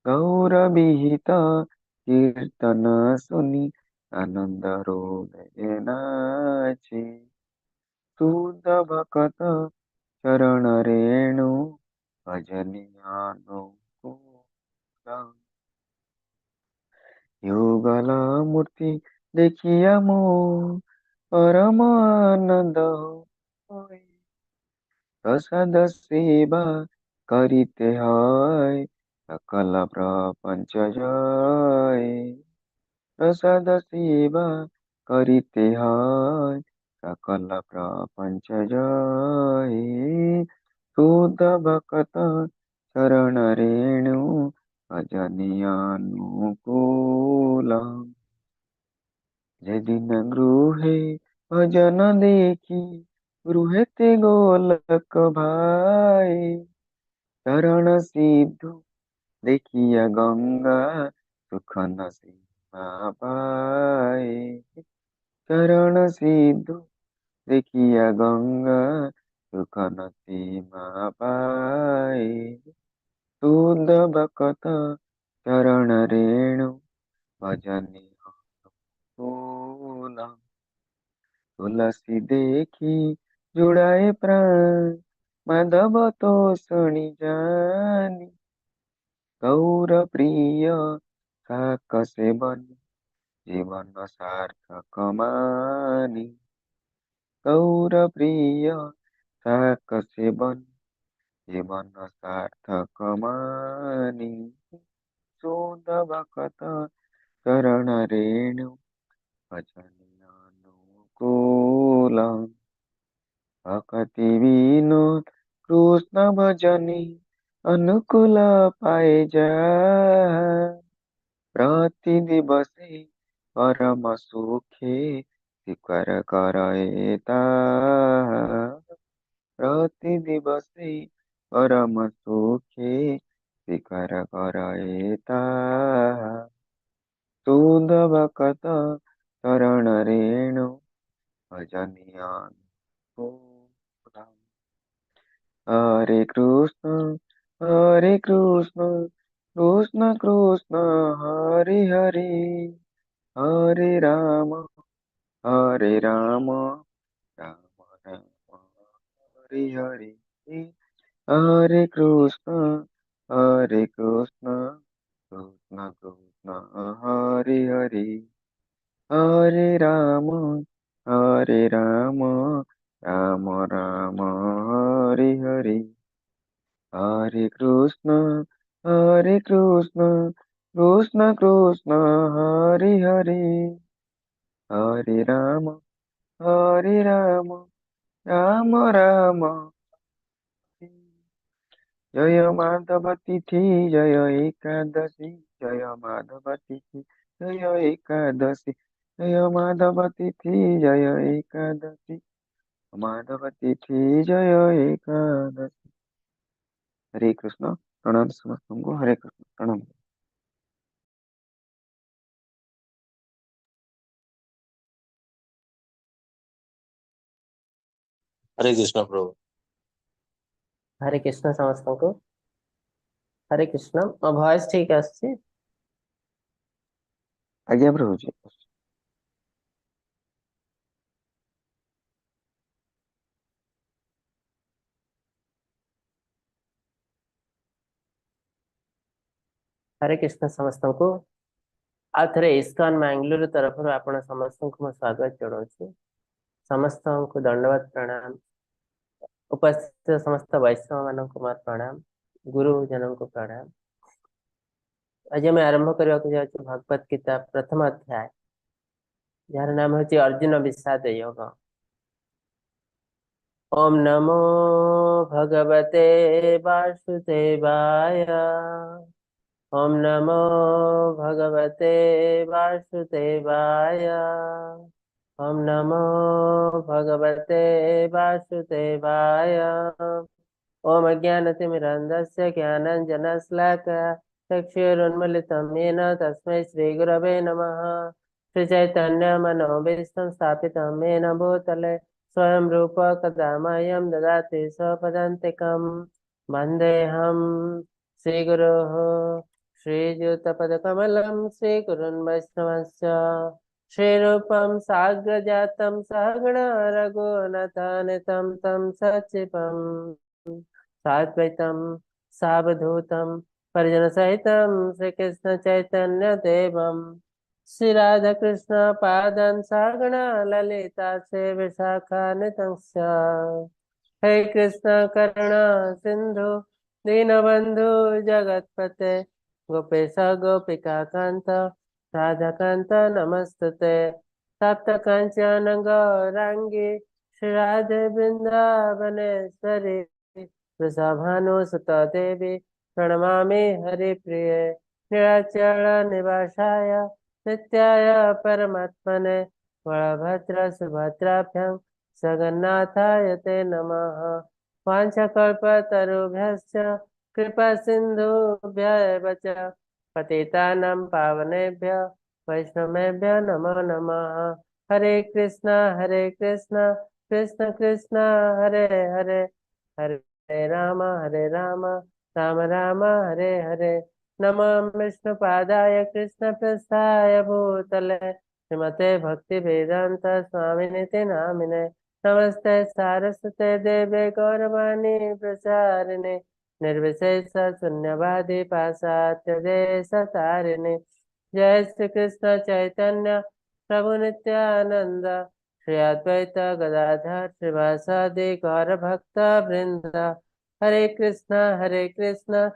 गौरविहित कीर्तन सुनि आनंद हृदय नाचे। शुद्ध भक्त चरण रेणु भजनियानुकूल। युगल मूर्ति देखिया मोर परम आनंद होय। प्रसाद सेवा करिते है सकल प्रपंच जय। प्रसाद सेवा करिते है सकल प्रपंच जय। शुद्ध भक्त शरण रेणु भजनियानुकूल। যেদিন গৃহে ভজন দেখি গৃহেতে গোলক ভাই। চরণ সিদ্ধু দেখিয়া গঙ্গা সুখ নসীমা পায়। চরণ সিদ্ধু দেখিয়া গঙ্গা সুখ নসীমা পায়। শুদ্ধ ভকত চরণ রেণু ভজনি অনুকূল। तुलसी देखी जुड़ाए प्राण माधव तो सुनि जानी। गौर प्रिय शाक सेवन जीवन सार्थक मानी। गौर प्रिय शाक सेवन जीवन सार्थक मानी। शुद्ध भक्त शरण रेणु भजनि अनुकूल। भक्ति विनोद कृष्ण भजनी अनुकूल पाए जा। प्रति दिवसे परम सुखे स्वीकार करता। प्रति दिवसे परम सुखे स्वीकार करता। शुद्ध भक्त शरण रेणु भजनिया। हरे कृष्ण कृष्ण कृष्ण हरे हरे। हरे राम राम राम हरे हरे। हरे कृष्ण कृष्ण कृष्ण हरे हरे। हरे राम राम राम हरे हरे। हरे कृष्ण कृष्ण कृष्ण हरे हरे। हरे राम राम राम। जय माधव तिथि जय एकादशी। जय माधव तिथि जय एकादशी। जय माधव तिथि जय एकादशी। माधव तिथि जय एकादशी। हरे कृष्ण। प्रणाम समस्तों को। हरे कृष्ण। प्रणाम। हरे कृष्ण प्रभु। हरे कृष्ण समस्तଙ୍କୁ। हरे कृष्ण। ମୋ ଭଏସ ଠିକ ଆସୁଛି? आज्ञा प्रभु जी। हरे कृष्ण समस्तଙ୍କୁ। ଆଉ ଥରେ ଇସ୍କନ ମାଙ୍ଗଲୁରୁ ତରଫରୁ ଆପଣ ସମସ୍ତଙ୍କୁ ମୁଁ ସ୍ୱାଗତ ଜଣାଉଛି। ସମସ୍ତଙ୍କୁ ଦଣ୍ଡବତ ପ୍ରଣାମ। ଉପସ୍ଥିତ ସମସ୍ତ ବୈଷ୍ଣବ ମାନଙ୍କୁ ମୋର ପ୍ରଣାମ। ଗୁରୁଜନଙ୍କୁ ପ୍ରଣାମ। ଆଜି ଆମେ ଆରମ୍ଭ କରିବାକୁ ଯାଉଛୁ ଭଗବତ ଗୀତା ପ୍ରଥମ ଅଧ୍ୟାୟ, ଯାହାର ନାମ ହେଉଛି ଅର୍ଜୁନ ବିଷାଦ ଯୋଗ। ओम नमो भगवते वासुदेवाय। ओम नमो भगवते वासुदेवाय। ओम नमो भगवते वासुदेवाय। ओम अज्ञानतिमिरन्धस्य ज्ञानाञ्जनशलाकया चक्षुरुन्मीलितं येन तस्मै श्रीगुरवे नमः। श्रीचैतन्यमनोभीष्टं स्थापितं येन भूतले स्वयं रूप कदा मह्यं ददाति स्वपदान्तिकं। वन्देऽहं श्रीगुरोः श्रीयुतपदकमलं श्रीकुरुन् वैष्णवश्च श्रीरूपं साग्रजातं सहगण रघुनाथान्वितं तं सच्चिवं साद्वैतं सावधूतं परिजनसहितं श्रीकृष्णचैतन्यदेवं श्रीराधाकृष्ण पादं सहगण ललिता श्रीविशाखान्वितं च हे कृष्ण करुणा सिंधु दीनबंधु जगतपते गोपेश गोपिका कांत राधाकांत नमस्तुते सप्त कांचन गौरांगी श्री राधे वृंदावनेश्वरी वृषभानुसुत देवी प्रणमामि हरिप्रिये नीलाचल निवासाय नित्याय परमात्मने बलभद्र सुभद्राभ्यां जगन्नाथाय ते नमः वाञ्छकल्पतरुभ्यश्च कृपा सिन्धुभ्यः च पतितानां पावनेभ्यः वैष्णवेभ्यः नमो नमः हरे कृष्ण कृष्ण कृष्ण हरे हरे हरे राम राम राम हरे हरे नमः विष्णुपादाय कृष्णप्रस्थाय भूतले श्रीमते भक्ति वेदांत स्वामिनिति नामिने नमस्ते सारस्वते देवे गौरवाणी प्रचारिणे निर्विशेष शून्यवादी पाश्चात्य देशतारिणे जय श्री कृष्ण चैतन्य प्रभु नित्यानंद श्री अद्वैत गदाधर श्रीवासादि गौर भक्त वृंद हरे कृष्ण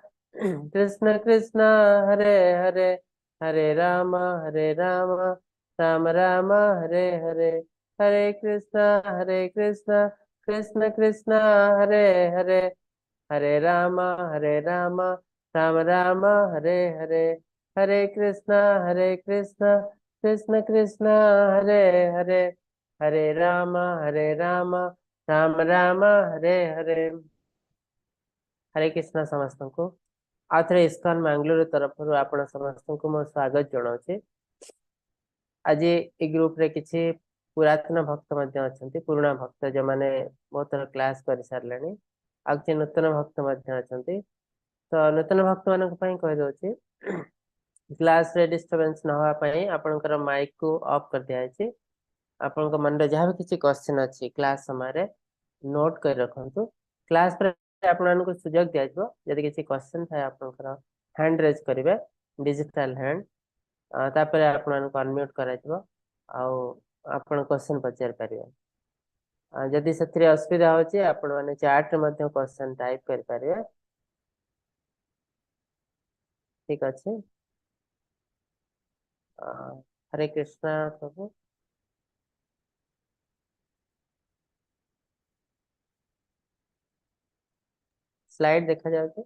कृष्ण कृष्ण हरे हरे हरे राम राम राम हरे हरे हरे कृष्ण कृष्ण कृष्ण हरे हरे हरे राम राम राम हरे हरे हरे कृष्ण कृष्ण कृष्ण हरे हरे हरे राम राम राम हरे हरे हरे कृष्ण समस्त को आथरे इस्कॉन मैंगलोर तरफ आपण समस्त को मो स्वागत जनाऊे आज ए ग्रुप रे किसी पुरातन भक्त मध्य अछंती पुराना भक्त जो माने बहुत थर क्लास कर सारले आ कि नूतन भक्त मध्य अछंती तो नूतन भक्त मानक पई कह दोची क्लास रे डिस्टरबेंस न होआ पई आपनकर माइक को ऑफ कर दिया छै आपनक मन रे जहां भी किसी क्वेश्चन अछि क्लास समय रे नोट कर रखंतु क्लास पर आपन को सुजोग दिया जबो यदि किसी क्वेश्चन थाय आपनकर हैंड रेज करिवे डिजिटल हैंड तापर आपन को अनम्यूट कराइबो आपण क्वेश्चन पचार पारिबे जदि सथिरे असुविधा होची आपण माने चैट रे मध्ये क्वेश्चन टाइप कर पारिबे ठीक अछि हरे कृष्णा प्रभु स्लाइड देखा जाउछे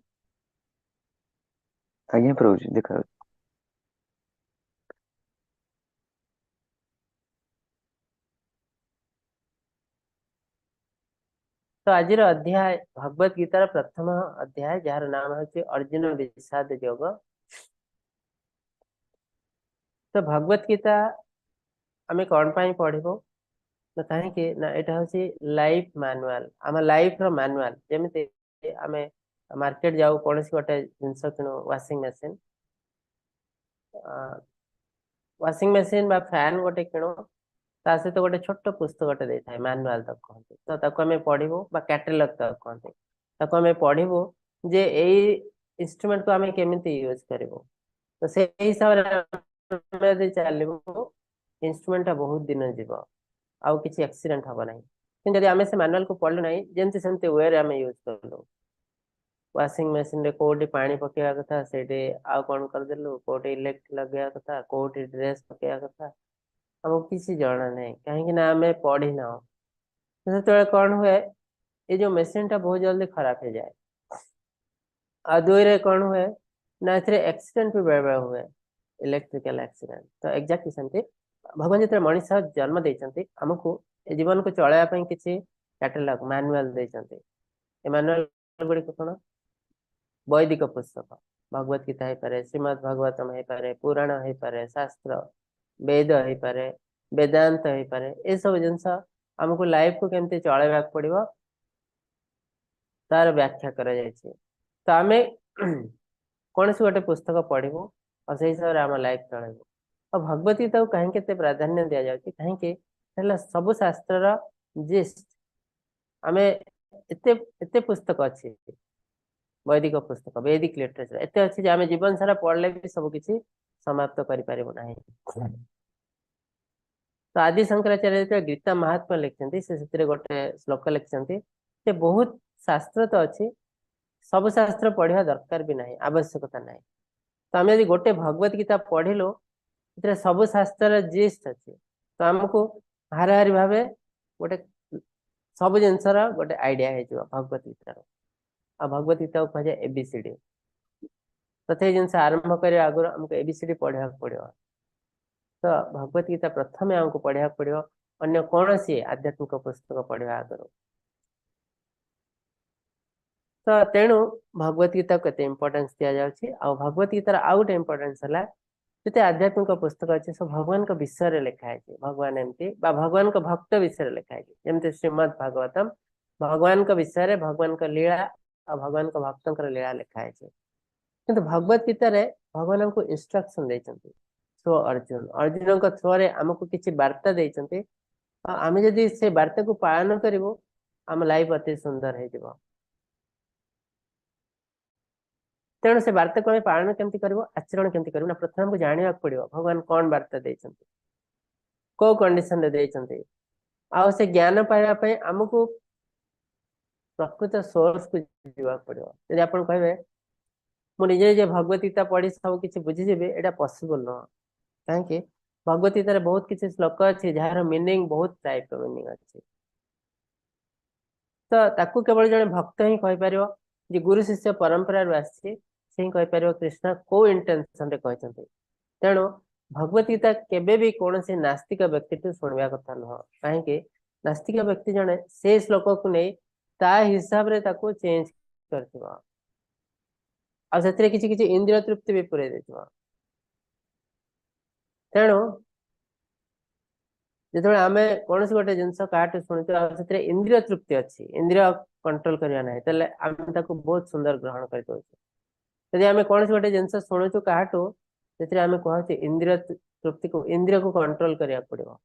आज्ञा प्रभु जी देखा तो आज अध्याय भगवत गीतार प्रथम अध्याय जार नाम है अर्जुन विषाद योग तो भगवत गीता आम कौन पाई पढ़ो ना कहीं ना यहाँ हूँ लाइफ मैनुअल आम लाइफ रो मैनुअल जमी आम मार्केट जाऊ कौन गोटे जिनस किणु वाशिंग मशीन बा फैन गोटे किणु ता सहित गोटे छोट पुस्तक गोटे दे था मैनुअल तक कहते तो ताको आम पढ़ू बा कैटलॉग तक कहते ताको आम पढ़ू जे यही इंस्ट्रूमेंट को आम केमिति यूज करूँ तो से हिसाब से चलू इंस्ट्रूमेंट बहुत दिन जीव आउ किसी एक्सीडेंट हम ना कि आम से मैनुअल को पढ़लु ना जमती सेमती वे आम यूज कलु वाशिंग मशीन रे कोटी पानी पकेवा कथा से आउ कौन करदेलु कोटी इलेक्ट्रिक लगे कथा कोटी ड्रेस पकेवा कथा हमको किसी जाना नहीं कहीं आम पढ़ी ना से कौन हुए ये जो मशीन टा बहुत जल्दी खराब हो जाए आ दुई रे कौन हुए ना एक्सीडेंट भी बेरे बेरे हुए इलेक्ट्रिकल एक्सीडेंट तो एक्जाक्टली सेमती भगवान जो मनीष जन्म देते आमको जीवन को चलैया किसी कैटलॉग मैनुअल देते मैनुअल गुड़िक कौन वैदिक पुस्तक भगवत गीता हो पारे श्रीमद भागवतम हो पारे पुराण हो पारे शास्त्र वेद हो पारे वेदांत हो पारे ये सब जिनस आमको लाइफ को केमती चलैया पड़ो तार व्याख्या कर तो आम कौन सी गोटे पुस्तक पढ़ू और से हिसाब से आम लाइफ चलू और भगवत गीता को कहीं प्राधान्य दि जाए कहीं सब शास्त्र जिस्ट आम एते पुस्तक अच्छी वैदिक पुस्तक वैदिक लिटरेचर एत अच्छी आम जीवन सारा पढ़ले भी सब किसी समाप्त कर तो आदि शंकराचार्य जो गीता महात्मा लिखते से गोटे श्लोक लिखते बहुत शास्त्र तो अच्छी सब शास्त्र पढ़ा दरकार भी नहीं आवश्यकता नहीं तो आम यदि गोटे भगवत गीता पढ़िलु सब शास्त्र जिस्ट अच्छी तो आमको हाराहारी भाव गोटे सब जिनसर गोटे आइडिया हो भगवत गीतार आ भगवत गीता को कह एबीसीडी तो जिन आरंभ करने आगुरी आमको एबीसीडी पढ़ा पड़ो तो भगवत गीता प्रथम आमको पढ़ा पड़ो अन्य कौन सी आध्यात्मिक पुस्तक पढ़ा आगुरी तो तेणु भगवत गीता को इम्पोर्टेंस दि जाऊँगी आ भगवत गीतार आउ गोटे इम्पोर्टेंस है जिते आध्यात्मिक पुस्तक अच्छे सब भगवान का विषय लिखाई भगवान एमती भगवान का भक्त विषय लिखाई जमती श्रीमद भागवतम भगवान का विषय भगवान का लीला और भगवान का भक्त लीला लिखाई किंतु भगवत गीता रे भगवान हमको इंस्ट्रक्शन देते थ्रू अर्जुन अर्जुन का थ्रू रे आमको किसी वार्ता देते आम जदि से वार्ता को पालन करूँ आम लाइफ अति सुंदर हो तेणु से वार्ता को पालन केमती कर आचरण केमती कर प्रथम हमको जानवा पड़ो भगवान कौन वार्ता देते कौ कंडीशन देते आ से ज्ञान पाइबा आमको प्रकृत सोर्स को जावाक पड़ो यदि आप कहे मुझे निजे भगवत गीता पढ़ी सब किसी बुझीजी यहाँ पॉसिबल नुह कहीं भगवत गीतार बहुत किसी श्लोक अच्छी जार मीनिंग बहुत टाइप मीनिंग अच्छी तो ताकू केवल जड़े भक्त ही कहीपर जे गुरु शिष्य परंपरा आसी कहीपर कृष्ण को इंटेंशन रे कहते तेणु भगवत गीता केबे भी कौन से नास्तिक व्यक्ति शुणवा कथा नुह कहीं नास्तिक व्यक्ति जड़े से श्लोक को नहीं ता हिसाब रे ताकू चेंज कर किसी इंद्रिय तृप्ति भी पूरे तेणु जो आम कौन गोटे जिनस क्या शुणुचे इंद्रिय तृप्ति अच्छी इंद्रिय कंट्रोल करवा ना आम बहुत सुंदर ग्रहण कर यदि आम कौन गोटे जिनस शुणुचु क्या आम कहचे इंद्रिय तृप्ति को इंद्रिय को कंट्रोल करने पड़ो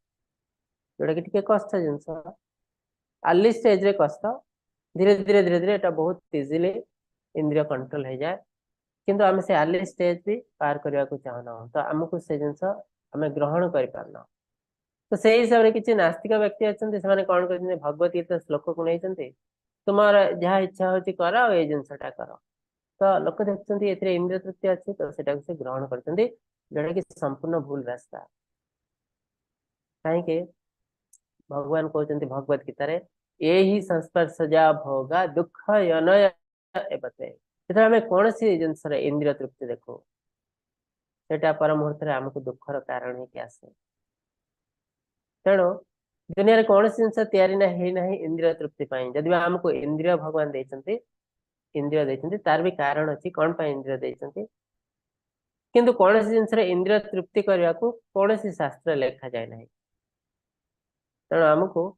जोटा कि कष्ट जिनस अर्ली स्टेज रे कष्ट धीरे धीरे धीरे धीरे यहाँ बहुत इजिली इंद्रिय कंट्रोल हो जाए किंतु आम से अर्ली स्टेज भी पार करने को चाहना तो आमको से जिनस आम ग्रहण कर पारना तो से हिसाब से किसी नास्तिक व्यक्ति अच्छा से कौन कर भगवत गीता श्लोक को नहीं तुम जहाँ इच्छा हो कर ये जिनसटा कर तो लोक देखते इंद्रिय तृप्ति अच्छी तो से ग्रहण करते जोटा कि संपूर्ण भूल रास्ता कहीं भगवान कहते भगवत गीतार ये ही संस्पर्शजा भोगा दुख यनय एवते जो आम कौन सी जिनस इंद्रिय तृप्ति देखो सेटा पर मुहूर्त आमको दुखर कारण ही आसे तेणु दुनिया कौन सी जिनस तैयारी ना इंद्रिय तृप्ति जदि आमको इंद्रिय भगवान देते इंद्रिय देते तार भी कारण अच्छी कौन इंद्रिय देते किंतु कौन सी जिनस इंद्रिय तृप्ति करने को कौन सी शास्त्र लिखा जाए ना तेणु आमको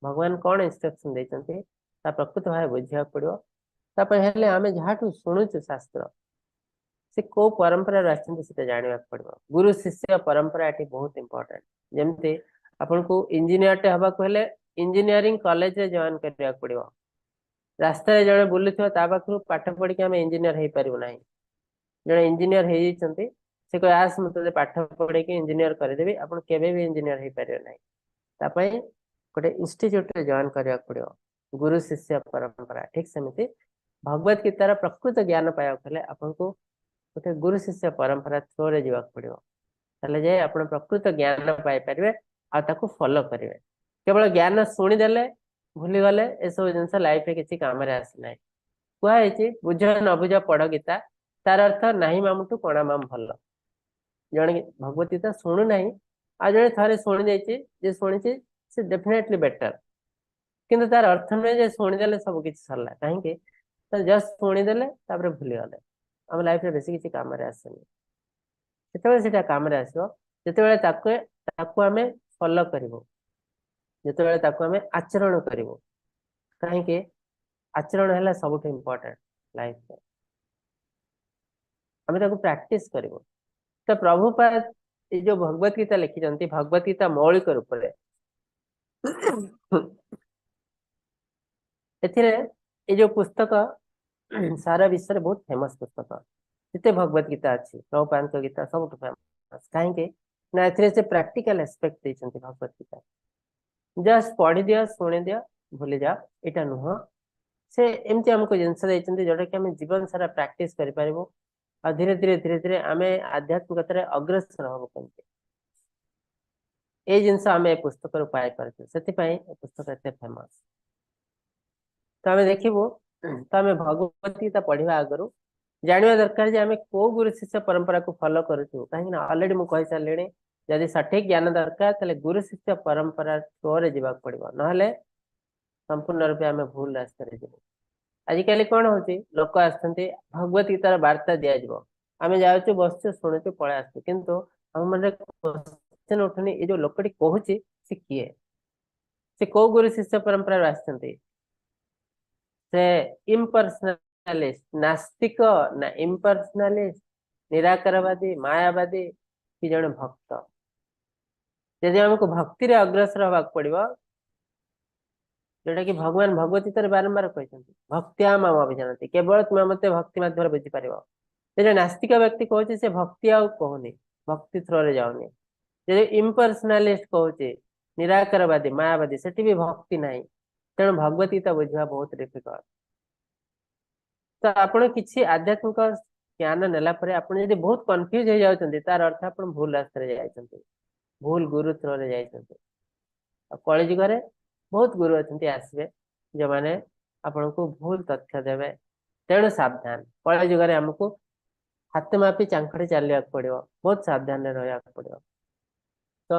भगवान कौन इंस्ट्रक्शन देते प्रकृत भाव बुझा पड़ो तापर आम जहाँ शुणुचु शास्त्र से को परंपरा जानवा पड़ो गुरु शिष्य परंपरा ये बहुत इंपोर्टेंट जमती आपन को इंजीनियर हवा हेले इंजीनियरिंग कॉलेज रे जॉइन करने पड़ो रास्ता जड़े बुलू पाखु पाठ पढ़ी आम इंजीनियर हो पारू ना जड़े इंजीनियर होती से कह आस मत पाठ पढ़े इंजीनियर करदेवी आप भी इंजीनियर हो पारे ना गोटे इंस्टीट्यूट जॉइन करने पड़ो गुरु शिष्य परंपरा ठीक सेमती भगवत गीतार प्रकृत ज्ञान पाइबा आपन को गोटे गुरु शिष्य परंपरा थ्रो रे जावाक पड़ो ताले आप प्रकृत ज्ञान पाइपर आपको फॉलो करेंगे केवल ज्ञान शुणीदे भूलीगले ये सब जिन लाइफ में किसी कम आसना कहुई बुझ न बुझ पढ़ गीता तार अर्थ नहीं मामुठू कणा माम भल जड़े भगवत गीता शुणु ना आ जड़े थे शुणी जे शुणी से डेफिनेटली बेटर किंतु तार अर्थ नुहे जे शुणीदे सब किसी सरला कहीं जस्ट शुणीदे भूलीगले आम लाइफ में बेसी किसी कम आसनी से कम आसो जो आम फॉलो करूँ जो आम आचरण करूँ कहीं आचरण है सब इम्पोर्टेंट लाइफ में आम प्रैक्टिस करूँ। तो प्रभुपाद ये जो भगवत गीता लिखिं भगवत गीता मौलिक रूप ए जो पुस्तक सारा विश्व में बहुत फेमस पुस्तक जिते भगवत गीता अच्छी प्रभुपाद गीता सब फेमस कहीं ना ए प्रैक्टिकल एस्पेक्ट देते भगवत गीता जस्ट पढ़ी दिया शुणी दिया भूली जा यहाँ नुह से एमती आमको जिनस जोटा कि आम जीवन सारा प्रैक्टिस करें और धीरे धीरे धीरे धीरे आम आध्यात्मिकता अग्रसर हम कमी ये जिनस आम पुस्तक पाइपर से पुस्तक एत फेमस तो आम देखू तो आम भगवत गीता पढ़ा आगु जानवा दरकार आम कौ गुरु शिष्य परंपरा को फॉलो करूँ कहीं ऑलरेडी मुझे सारे जदि सठिक ज्ञान दरकार तो गुरु शिष्य परंपरा थ्रो जा पड़ो ना संपूर्ण रूपे आम भूल रास्ता आजिकल कौन हो लोक आस भगवत गीतार वार्ता दिज्व आम जाऊँ बसचु शुणुचु पलि आसु किंतु हम मन क्वेश्चन उठुनी ये जो लोकटी कहूँ सी किए से कौ गुरु शिष्य परंपरा आसते से इम्पर्सनालिस्ट नास्तिक ना इम्पर्सनालिस्ट निराकारवादी मायावादी कि जड़े भक्त यदि आमको भक्ति रे अग्रसर हवा पड़ो जोटा कि भगवान भगवत गीता बारंबार कहते भक्तिया माम अभिजानती केवल तुम्हें मत भक्ति मध्यम बुझीपार जो नास्तिक व्यक्ति कहूँ से भक्ति आउ कहूनी भक्ति थ्रो रे जाऊनी जो इम्पर्सनालिस्ट कहूँ निराकारवादी मायावादी से भी भक्ति ना तेणु भगवत गीता बुझा बहुत डिफिकल्ट तो आपण किसी आध्यात्मिक ज्ञान नेला आपड़ जब बहुत कन्फ्यूज हो जाती तार अर्थ आप भूल रास्ते जाइए भूल गुरु थ्रो रे जाइए कलिजुगे बहुत गुरु अच्छा आसवे जो मैंने आपण को भूल तथ्य देवे तेणु सावधान कलिजुगे आमको हाथ मापी चांखड़े चलने पड़ो बहुत सावधान रहा पड़ो तो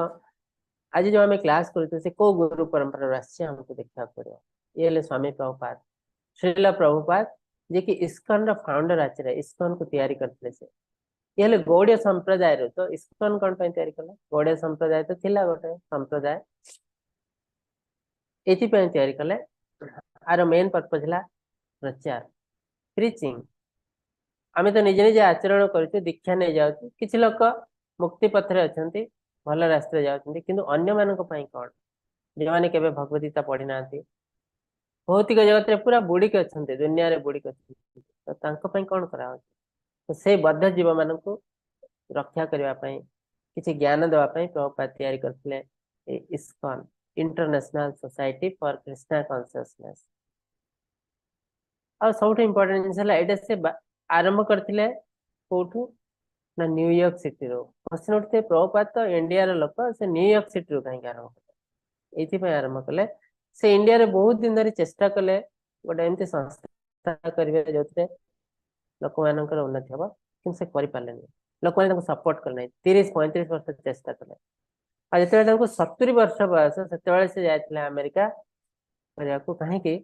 आज जो आम क्लास कर कौ गुरु परंपरा आमको देखा पड़ो ये स्वामी प्रभुपाद श्रील प्रभुपाद जे कि इस्कन रो फाउंडर आचार्य इस्कन को तैयारी करते से ये गौड़ीय संप्रदाय रो तो इस्कन कौन तैयारी कला गौड़ीय संप्रदाय तो थिला गोटे संप्रदाय ये तैयारी कले आर मेन पर्पज है प्रचार प्रीचिंग आम तो निजे निजे आचरण कर दीक्षा नहीं जाऊँ किसी लोक मुक्ति पथरे अच्छा भल रास्ते जाऊँ किंतु अन्य मान कौन जो मैंने केवे भगवत गीता पढ़ी ना भौतिक जगत में पूरा बुड़िक अच्छा दुनिया रे बुड़िक अच्छा तो कौन करा तो से बद्ध जीव मान रक्षा करने किसी ज्ञान देवाई प्रभुपाद तैयारी करते ISKCON international society for Krishna consciousness और सब इम्पोर्टेंट जिन से आरंभ करते कौटू ना न्यूयॉर्क सिटी रो क्वेश्चन उठते प्रभुपाद तो इंडिया लोक से न्यूयॉर्क सिटी रो कहीं आरंभ कले ये आरंभ कले से इंडिया रे बहुत दिन धरी चेष्टा कले गोटे एमती संस्था करेंगे जो लोक मान उन्नति हम कि से करें लोक मैंने सपोर्ट कले 30-35 वर्ष चेष्टा कले जो 70 वर्ष बयस से जाते अमेरिका करने को कहीं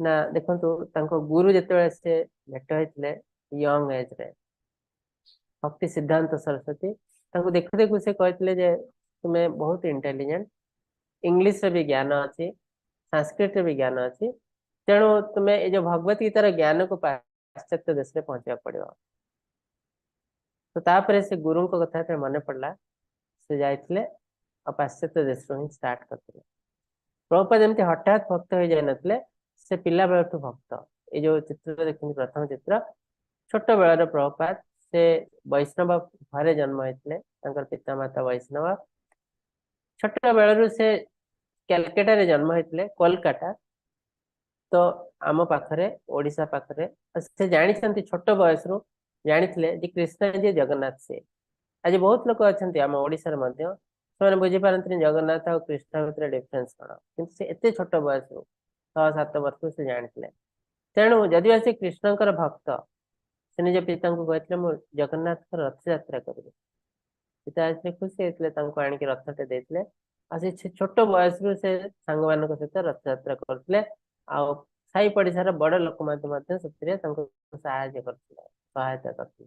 ना देखो गुरु जिते से भेट होते यंग एज रे भक्ति सिद्धांत सरस्वती देखु देखु से कहते तुम्हें बहुत इंटेलिजेंट इंग्लिश रे भी ज्ञान अच्छी संस्कृत रे भी ज्ञान अच्छी तेणु तुम्हें ये जो भगवत गीतार ज्ञान को पाश्चात्य देश में पहुंचा पड़ो तो तापर से गुरु कथा मन पड़ा से जाते पाश्चात्य देश ही स्टार्ट करते प्रभुपाद एमती हठात भक्त हो जाए नथिले से पिला बेलू भक्त ये जो चित्र देखते प्रथम चित्र छोट बेलर प्रभुपाद से वैष्णव घरे जन्म होते पिता माता वैष्णव छोट बेलू से कैलकाटा रे जन्म होते कोलकाता तो आम पाखरे ओडिशा पाखरे से जानी छोट बयस रु जानी कृष्ण जी जगन्नाथ से आज बहुत लोग अच्छा आम ओडिशा से बुझीपारती जगन्नाथ और कृष्ण भितर डिफरेन्स कौन कि एत छोट बयस रु 6-7 वर्ष से जानी तेणु जदि से कृष्णकर भक्त से निज पिता को कहते मुझे जगन्नाथ रथ यात्रा करी पिता खुशी होते आणिक रथटे देते से छोट बयस रु से सांग मान सहित रथ यात्रा करते साई पड़िशार बड़ लोक सहायता करते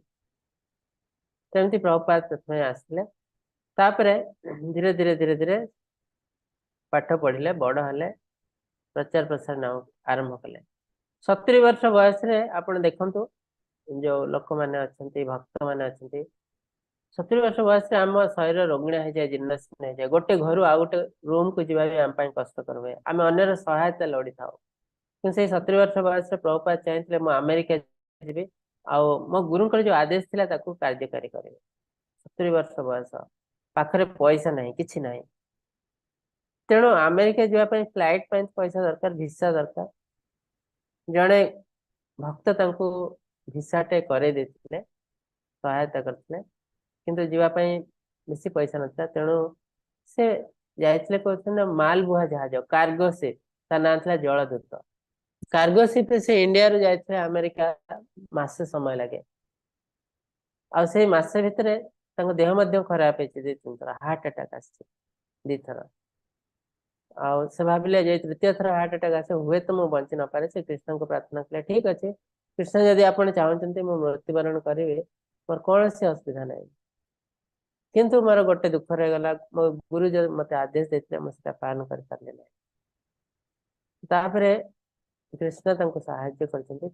सेमती प्रभुपाद प्रथम आसले धीरे धीरे धीरे धीरे पाठ पढ़ले बड़ हेले प्रचार प्रसार आरंभ कले 70 वर्ष बयस आप देखु जो लोक मैंने अच्छा भक्त मैंने अच्छा 70 वर्ष बयस आम शरीर रोगिणा हो जाए जीर्णशीर्ण हो जाए गोटे घर आउ गोटे रूम को जी आम कष्टकर हुए आम अन्यर सहायता लोड़ी था कि 70 वर्ष बयस प्रभुपाद चाहिए मु अमेरिका जी आउ मो गुरु जो आदेश थिला ताकू कार्यकारी करेंगे 70 वर्ष बयस पाखरे पैसा ना कि ना तेणु अमेरिका जावाई फ्लाइट पैसा दरकार भिसा दरकार जड़े भक्त तांको भिसाटे करे देथिले सहायता करथिले किंतु जीवापाई बेसी पैसा नथा तेणु से जाइथिले कहते माल बुहा जहाज कार्गो शिप ता ना था जलदूत कार्गो शिप से इंडिया रू जाइथिले अमेरिका मासे समय लगे आ से मासे भितरे तांको देह मध्य खराब होइछि दी तीन थर हार्ट अटैक आछि दी थर आ से भाबिले जे तृतीय थर हार्ट अटैक आसे हुए तो मु बंची न पारे से कृष्ण को प्रार्थना कले ठीक अछि कृष्ण यदि आपण चाहते मु मृत्युवरण करेंगे मोर कौन सी असुविधा नहीं किंतु मोर गोटे दुख रहीगला मो गुरु जो मत आदेश देते मुझे पालन कर पारे ना तापरे कृष्ण तांको सहायता करछन्ती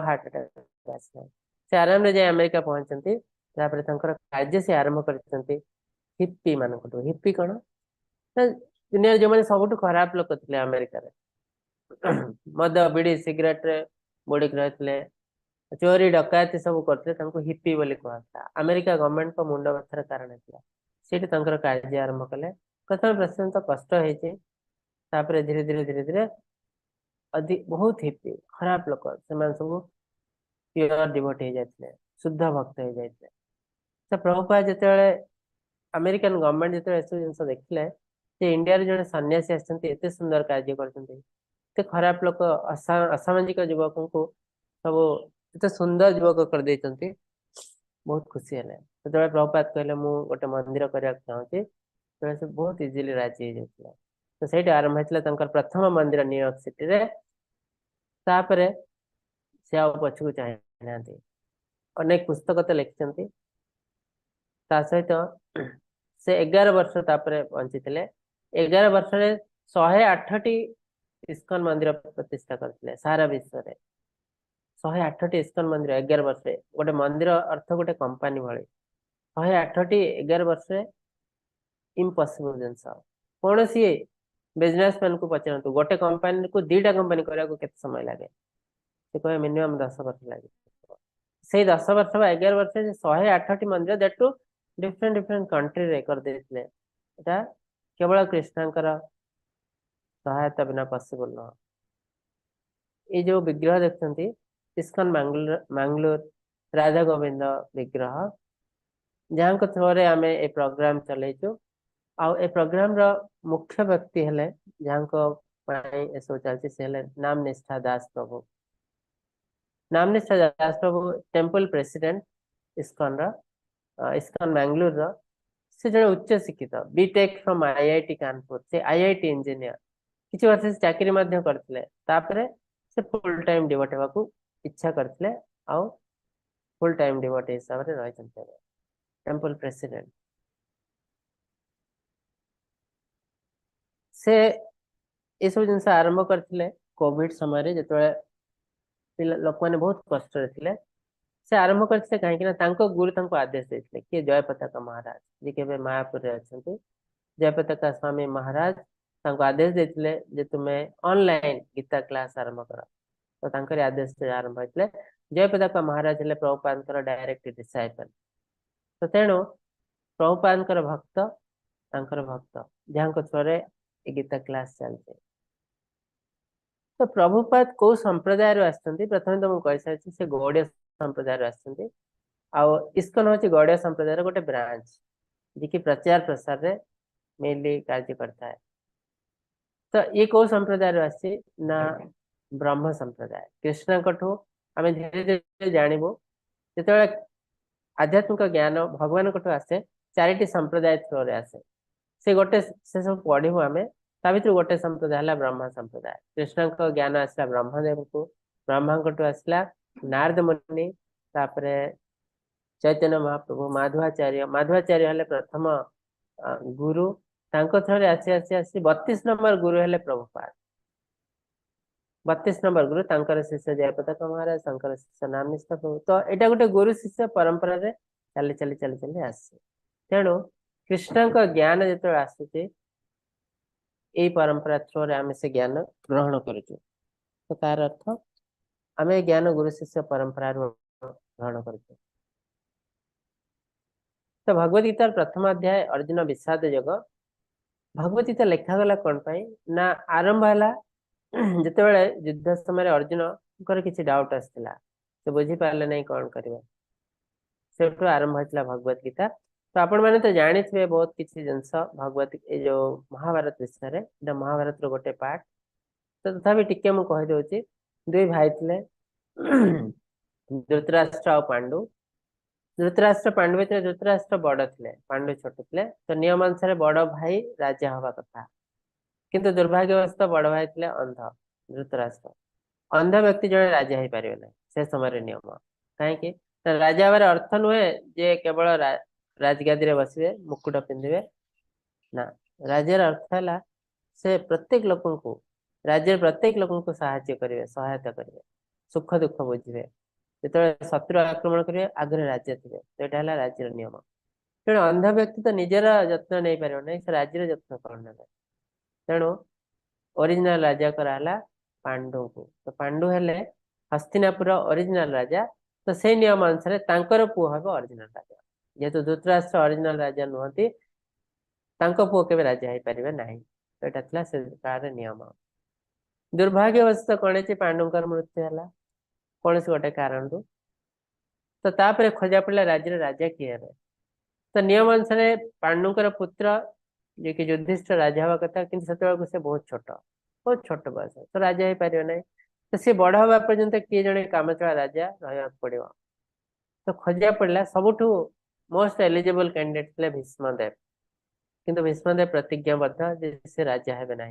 हार्ट अटैक आसी से आराम रे जाय अमेरिका पहुंचती तापरे कार्य से आरंभ करछन्ती हिप्पी मानकटो हिप्पी कौन दुनिया जो मैंने सबुठ खराब लोक थे अमेरिका मद बिड़ी सिगरेट रे बुड़िक रही चोरी डकायती सब करते हिप्पी बोली कहता अमेरिका गवर्नमेंट को मुंड व्यथार कारण था सीठी कार्य आरंभ कले प्रथम प्रथम तो कष्ट होपर धीरे धीरे धीरे धीरे अधिक बहुत हिप्पी खराब लोक से सब प्योर डिवोट हो जाते शुद्ध भक्त हो जाते तो प्रभुपाद जिते अमेरिकन गवर्नमेंट जो जिन देखिले इंडिया जड़े सन्यासी आते सुंदर कार्य करते खराब लोक असामाजिक युवक को सब एत सुंदर युवक कर देते बहुत खुशी है जो प्रभुपाद कहले मु गोटे मंदिर करने चाहूँगी से बहुत इजिली राजी हो जाता तो सही आरंभ होता प्रथम मंदिर न्यूयॉर्क सिटी रे तापरे से आ पछकू चाहे अनेक पुस्तक तो लिखिं सहित से 11 वर्ष बंची 11 वर्ष 108टी इस्कन मंदिर प्रतिष्ठा करते सारा विश्व में 108टी इस्कन मंदिर 11 वर्ष गोटे मंदिर अर्थ गोटे कंपनी भाई 108टी 11 वर्ष इम्पॉसिबल जिनस कौन सी बिजनेसमैन को पचारतु गोटे कंपनी को 2टा कंपनी करने को केते समय लगे से कहे मिनिमम 10 वर्ष लगे से 10 वर्ष 11 वर्ष 108टी मंदिर that to different different country रे कर देथिले एटा केवल कृष्णकर सहायता बिना पॉसिबल न ये जो विग्रह देखते इस्कन मैंगलोर राधा गोविंद विग्रह जहाँ थ्रो रे आमे ए प्रोग्राम चलैचु आ ए प्रोग्राम रो मुख्य व्यक्ति हेले जहाँ सब चलती से हेले नाम निष्ठा दास प्रभु नाम निष्ठा दास प्रभु टेम्पल प्रेसिडेंट इस्कन इस्कन मैंगलोर से जड़े उच्च शिक्षित बीटेक फ्रॉम आईआईटी कानपुर से आईआईटी इंजीनियर किसी वर्ष से चाकरी करते से फुल टाइम डिवोट होगा इच्छा करते आउ फुल टाइम डिवोट हिसाब से रही टेम्पल प्रेसिडेंट से ये सब जिन आरंभ करते कोविड समय जो लोक मैंने बहुत कष्ट थे से आरंभ करते कहीं गुरु आदेश देते किए जय पताका महाराज जी के मायापुर अच्छा जय पताका स्वामी महाराज आदेश देते तुम्हें ऑनलाइन गीता क्लास आरंभ कर तो आदेश से आरंभ होते जय पताका महाराज हेले प्रभुपाद डायरेक्ट डिसाइपल तो तेणु प्रभुपाद भक्त जहाँ थ्रोरे गीता क्लास चलते तो प्रभुपाद कौ संप्रदाय आसछन्ति प्रथम तो मुझे सारी से गौड़ीय संप्रदाय आसछन्ति आउ इस्कन हूँ गौड़ीय संप्रदाय गोटे ब्रांच जी प्रचार प्रसार रे मेनली कार्य करता है तो ये कौ संप्रदाय आसी ना ब्रह्म संप्रदाय कृष्ण कठू आम धीरे धीरे जानबू जो आध्यात्मिक ज्ञान भगवान कठू आसे 4टी संप्रदाय थ्रो रे आसे से गोटे से सब पढ़ू आम ता भर गोटे संप्रदाय है ब्रह्म संप्रदाय कृष्ण का ज्ञान आसला ब्रह्मदेव को ब्रह्मा कटू आसला नारद मुनि तापरे चैतन्य महाप्रभु माधवाचार्य हेले प्रथम गुरु थ्रो आसी आसी आसी 32 नंबर गुरु हेले प्रभुपाद 32 नंबर गुरु तांकर शिष्य जयप्रताप महाराज तांकर शिष्य नाम निष्ठा प्रभु तो एटा गोटे गुरु शिष्य परंपरा रे चली चली चली चली आसे तेणु कृष्ण को ज्ञान जो आसुचे यही परंपरा थ्रो रे आम से ज्ञान ग्रहण करुचु तो तार अर्थ आम ज्ञान गुरु शिष्य परंपरा ग्रहण करुचु तो भगवद गीतार प्रथम अध्याय अर्जुन विषाद योग भगवद गीता लेखागला कौन पाई ना आरंभ है जितेबाला युद्ध समय अर्जुन किसी डाउट आसला से बुझी पारे नहीं कौन करवा से आरंभ होता भगवद गीता तो आपण मैंने तो जानी बहुत किसी जिनस भगवत ये जो महाभारत विषय में महाभारत गोटे पार्ट तो तथापि टिके मुझे कहीदे दुई भाई थे धृतराष्ट्र आ पांडु धृतराष्ट्र पांडु भर धृतराष्ट्र बड़ थे पांडु छोट थे तो नियम अनुसार बड़ भाई राजा हवा कथा किंतु दुर्भाग्यवश बड़ भाई थे अंध धृतराष्ट्र अंध व्यक्ति जड़े राजा हो पारे ना से समय नियम कहीं राजा हबार अर्थ नुहे जे केवल राजगादी बसवे मुकुट पिंधे ना राजार अर्थ है से प्रत्येक लोक राज्य प्रत्येक लोक साहाय्य करेंगे सहायता करेंगे सुख दुख बुझे जो शत्रु आक्रमण करेंगे आगे राज्य थे तो यहाँ राज्यर नियम तेणु अंध व्यक्ति तो निजर जत्न नहीं पार ना से राज्यर जत्न कौन ना तेणु ओरिजिनल राजा कराला पांडु को तो पांडु हेले हस्तिनापुर ओरिजिनल राजा तो से नियम अनुसार तांकर पुओ हम ओरिजिनल राजा जेहेतु धृतराष्ट्र ओरिजिनल राजा नुहति पुओ के राजा हो पारे ना तो यहाँ से काल नियम दुर्भाग्यवश कौन है पांडुकर मृत्यु है कौन से गोटे कारण रु तो तापर खोजा पड़ा राज्य राजा किए हे तो नियम अनुसार पांडुकर पुत्र जे कि युधिष्ठिर राजा हवा कथा कि से बहुत छोट बयस तो राजा हो पारे ना तो सी बड़ हवा पर्यंत किए जड़े कामचला राजा रहा पड़ो तो खोजा पड़ा सबुठ मोस्ट एलिजिबल कैंडिडेट थे भीष्मदेव किंतु भीष्मदेव प्रतिज्ञाबद्ध जे से राजा हे ना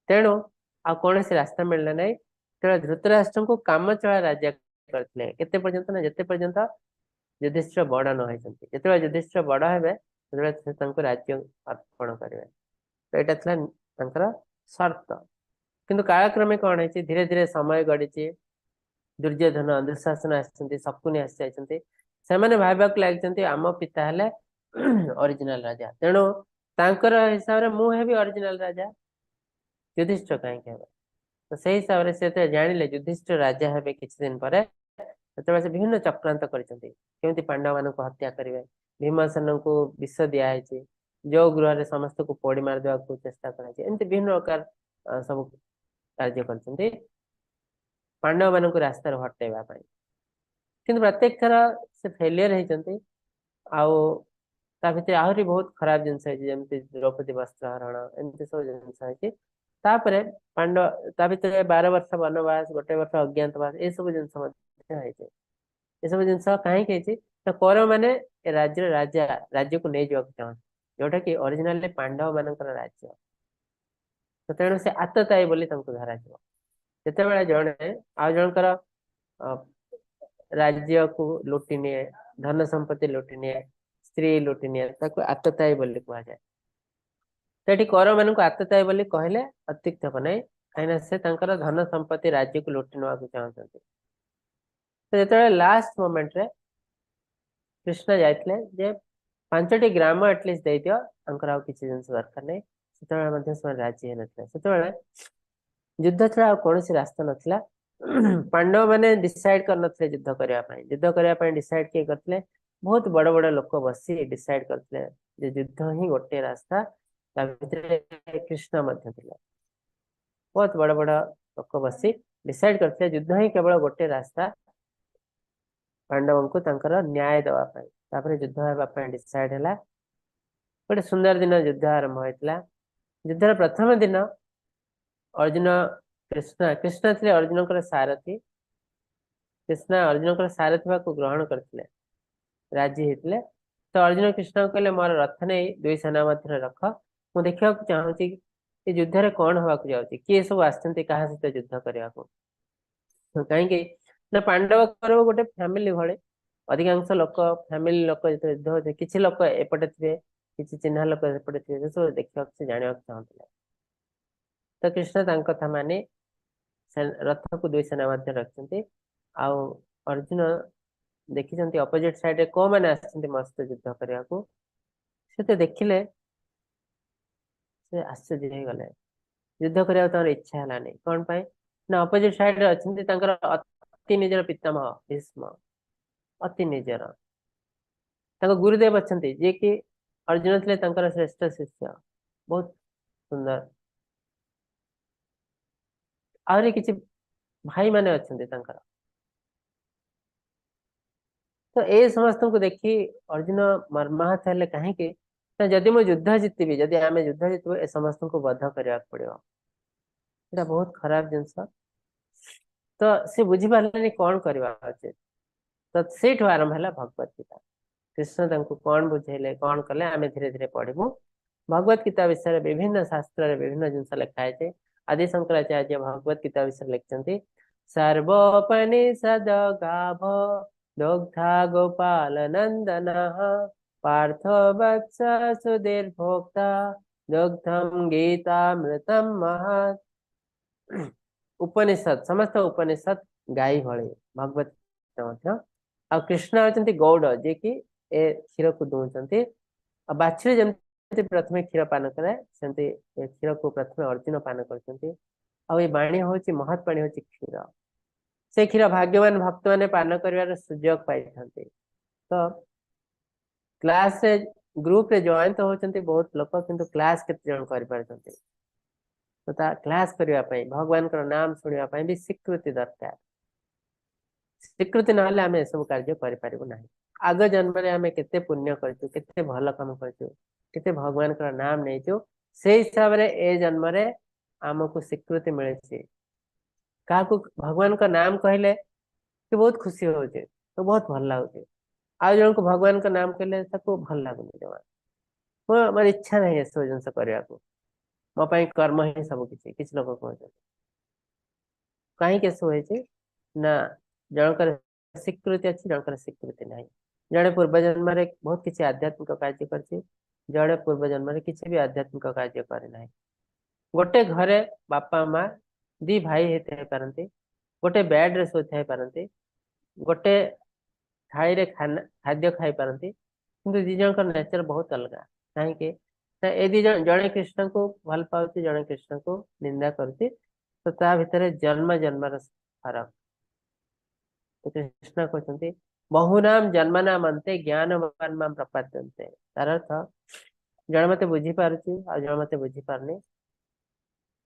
तेणु आ कौन से रास्ता मिलना ना तेणु धृतराष्ट्र को कामचला राजा करते केते पर्यंत ना जिते पर्यंत युधिष्ठिर बड़ न होती जो युधिष्ठिर बड़ हे राज्य अर्पण करेंगे तो यहाँ था शर्त किंतु कालक्रमे कौन है धीरे धीरे समय गड़ी दुर्योधन दुशासन आसती शकुनी आसी जाती भावक लगे आम पिता है ओरिजिनल राजा तेणु तांकर हिसाब से मुझे ओरिजिनल राजा युधिष्ठिर कहीं तो से हिसाब से जानिले युधिष्ठिर राजा हे किसी दिन पर से विभिन्न चक्रांत करमती पांडव मान हत्या करेंगे भीमसेन को विष दिखाई जो गृह समस्त को पोड़ी मारदेवा चेष्टा करमती विभिन्न प्रकार सब कार्य कर पांडव मान रास्तार हटेवा कि प्रत्येक थर से फेलियर होती भर आहरी बहुत खराब जिनस जमी द्रौपदी वस्त्रहरण एमती सब जिन तापर पांडव भर 12 वर्ष वनवास गोटे वर्ष अज्ञातवास ये सब जिन सब जिन कहीं कौरव मैंने राज्य राजा राज्य को नहीं जावाक चाहते जोटा कि ओरिजिनल पांडव मान राज्य तो तेणु से आततायी बोली धरा जिते जड़े आ जनकर राज्य को लुटि निए धन संपत्ति लुटि निए स्त्री लुटि निए आततायी बोली कहुए तो ये कौरव मान आततायी बोली कहले अत्युक्त हम ना कहीं से धन संपत्ति राज्य को लुटि ना चाहते तो जो लास्ट मोमेंट रे कृष्ण जाते 5टी ग्राम एटलिस्ट दे दियो किसी जिन दरकार नहीं से राजी है से युद्ध छड़ा कौन रास्ता नाला पांडव मैंने डिसाइड कर युद्ध करने डिसाइड किए करते बहुत बड़ बड़ लोक बसी डिसाइड करते युद्ध ही गोटे रास्ता कृष्ण बहुत बड़ बड़ लोक बसी डिसाइड करते युद्ध ही केवल गोटे रास्ता पांडव को न्याय देवाई युद्ध होगापी डिसाइड है गोटे सुंदर दिन युद्ध आरंभ होता युद्धर प्रथम दिन अर्जुन कृष्ण थे अर्जुन सारथी कृष्ण अर्जुन सारथी को ग्रहण करते राजी होते तो अर्जुन कृष्ण कहले मोर रथ नहीं 2 सेना मध्य रख मु देखा चाहूँगी युद्ध रे कौन हवा जाऊँगी किए सब आसते क्या सहित युद्ध करने को कहीं पांडव कौरव गोटे फैमिली भाई अधिकांश लोक फैमिली लोक जो युद्ध होते किसी लोक एपटे थे किसी चिन्ह लोक एपटे थे सब देखा जानवा चाहते तो कृष्ण तांको कथा माने रथ को दुई सेना मध्य रखिछन्ति आउ अर्जुन देखिछन्ति अपोजिट साइड रे को माने आछन्ति मस्त युद्ध करिया को से तो देखिले से आश्चर्य हो गले युद्ध करिया तार इच्छा हलानी कोन पाए ना अपोजिट साइड रे अछन्ति तांकर अति निजर पितामह भीष्म अति निजर तांको गुरुदेव अछन्ति जे कि अर्जुन थे तांकर श्रेष्ठ शिष्य बहुत सुंदर आहरी किछि भाई माने अछन्ति तांकर तो ए समस्त को देखी अर्जुन मर्माहत हेले कहीं जदि मु युद्ध जीतबी जदि आम युद्ध जीतबू ए समस्त को बध करने पड़ो ये बहुत खराब जिनस तो सी बुझी पारे कौन करवा उचित तो से आरंभ है भगवत गीता कृष्ण तांको कौन बुझेले कौन कले आम धीरे धीरे पढ़ू भगवत गीता विषय विभिन्न शास्त्र विभिन्न जिनस लिखाई आदि शंकराचार्य भगवत गीता विषय लिखते सर्वोपनिषद गाभ दोग्धा गोपाल नंदन पार्थ वत्स सुधीर भोक्ता दुग्धम गीतामृतम महत् उपनिषद समस्त उपनिषद गाई भले भगवत गीता आ कृष्ण होती गौड़ जे कि ए क्षीर को दूसरी बाछुरी जमी प्रथम क्षीर पान करे सेमती क्षीर को प्रथम अर्जुन पान करते आणी हूँ महत् पाणी हूँ क्षीर से क्षीर भाग्यवान भक्त मैंने पान कर सुजोग पाई तो क्लास रे ग्रुप रे जॉइन तो होचंती बहुत लोक किंतु क्लास केते जन कर पारछंती तो ता क्लास करिया पई भगवान कर नाम सुनिया पई भी स्वीकृति दरकार स्वीकृति नहले आमे सब कार्य करि पारिबो नाही आग जन्म रे आमे केते पुण्य करछु केते भल काम करछु केते भगवान कर नाम नेछु से हिसाब रे ए जन्म रे हमको स्वीकृति मिले छी का को भगवान का नाम कहले कि बहुत खुशी होचे तो बहुत भल लागुचे आज जन को भगवान का नाम कहले ताको भल लागुनी जमा मोर इच्छा नहीं है सब जिनस करने को मो पाई कर्म ही सब किसी लोग कहते कहीं केस होए ना जनकर स्वीकृति अच्छी जनकर स्वीकृति नहीं जड़े पूर्व जन्म रे बहुत किसी आध्यात्मिक कार्य करछि जड़े पूर्व जन्म रे किसी भी आध्यात्मिक कार्य करे नहीं गोटे घरे बापा माँ दी भाई होते पारती गोटे बेड रे शोई पारती गोटे थाई रे खाद्य खाई पारती किंतु दी जन का नेचर बहुत अलग कहीं ए दी जड़े कृष्ण को भल पाती जड़े कृष्ण को निंदा करती तो ता भितर जन्म जन्मर फरक तो कृष्ण कहते बहुनाम जन्मनाम अंते ज्ञानवान माम प्रपद्यन्ते तार अर्थ जड़े मत बुझी पारुची आ जड़े मत बुझी पारनी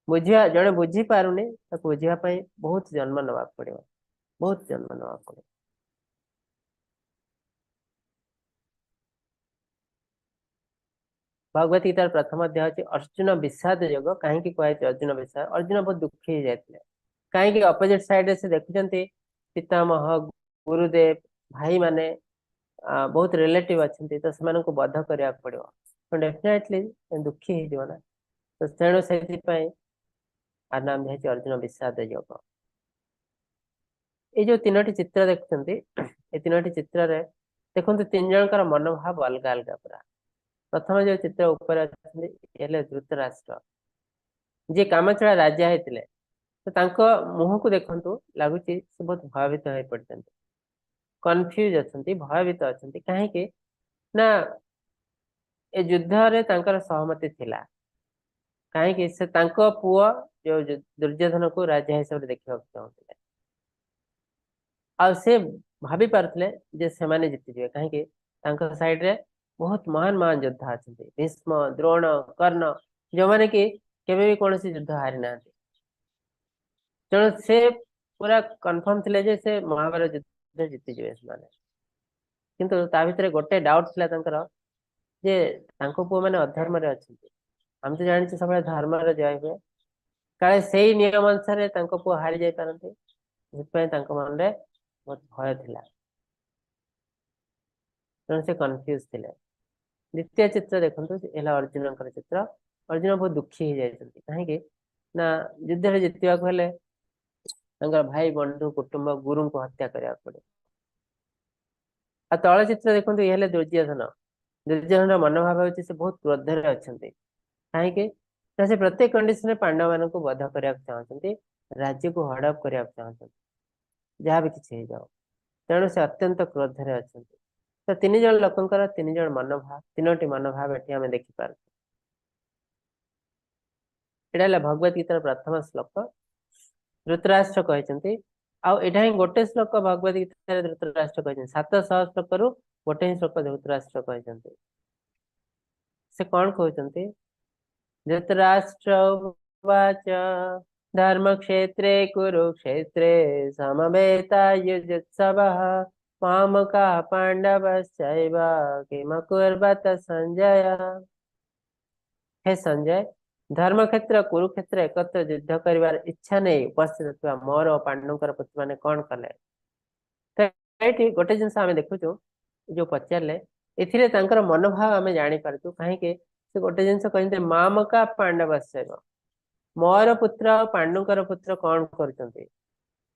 बुझिया जड़े बुझी पारुनी ताको बुझिया बहुत जन्म नवा पड़ो बहुत जन्म नवा पड़ो भगवत गीतार प्रथम अध्याय होची अर्जुन विषाद योग कहीं कहते अर्जुन विषाद अर्जुन बहुत दुखी जाते कहीं अपोजिट साइड से देखुंत पितामह गुरुदेव भाई माने बहुत रिलेटिव अच्छे तो से बध करने पड़ो तो डेफिनेटली दुखी होना तो तेणु से आर नाम दिखाई अर्जुन विषाद योग ये जो तीनोटी चित्र देखुंत ये तीनोटी चित्र देखो तीन जनकर मनोभाव अलग अलग पूरा प्रथम जो चित्र ऊपर धृतराष्ट्र जी कामचला राजा होते तो मुह को देखु लगुच बहुत भयभीत हो पड़ते कन्फ्यूज अच्छा भयभीत अच्छा कहीं ना ए युद्ध रे सहमति थिला कहीं से पुओ जो दुर्योधन को राजा हिसाब से देखा चाहते आ से भाभी पारे जे से माने जीति जाए कहीं साइड रे बहुत महान महान योद्धा अच्छा भीष्म द्रोण कर्ण जो मैंने कि केवे भी कौन युद्ध हारी ना तेणु से पूरा कन्फर्म थे जे से महाभारत युद्ध जीति जाए किंतु ता भितर गोटे डाउट थिला जे पुओ मैंने अधर्म रे अच्छे हम तो जानी सब धर्म जय हुए काले से नियम अनुसार पुओ हारी जाई पारते मन में बहुत भय थिला तेणु से कन्फ्यूज थे द्वितीय चित्र देखो अर्जुन चित्र अर्जुन बहुत दुखी हो जाती कहीं ना युद्ध जीतवा हेले भाई बंधु कुटुंब गुरु को हत्या करने पड़े आ तल चित्र देखो ये दुर्योधन दुर्योधन मनोभाव होती से बहुत क्रोधर अच्छा कहीं तो से प्रत्येक कंडीशन पांडव मान को बध करने चाहते राज्य को हड़प करने चाहते जहाँ भी किसी जाओ तेणु से अत्यंत क्रोधरे अच्छा तो तीन जन लोकंकर तीन जन मनोभाव तीनोटी मनोभाव एटी आम देखिपार एटा भगवत गीतार प्रथम श्लोक धृतराष्ट्र कहते आईटा ही गोटे श्लोक भगवत गीता धृतराष्ट्र कहते 700 श्लोक रु गोटे ही श्लोक धृतराष्ट्र कहते से कौन कहते धृतराष्ट्र उवाच धर्म क्षेत्रे कुरुक्षेत्रे समवेतायुजुत्सवः मामका पांडवश्चैव किमकुर्वत संजय। हे संजय धर्म क्षेत्र कुरुक्षेत्र एकत्र युद्ध करिवार इच्छा नहीं उपस्थित था मोर और पांडवकर पुत्र माने कौन कले तो गोटे जिनस आम देखुचु जो पचारे एथिरे तांकर मनोभाव आम जानी पारछु कहीं से गोटे जिनस कहते मामका पांडवश्चैव मोर पुत्र और पांडुकर पुत्र कौन करते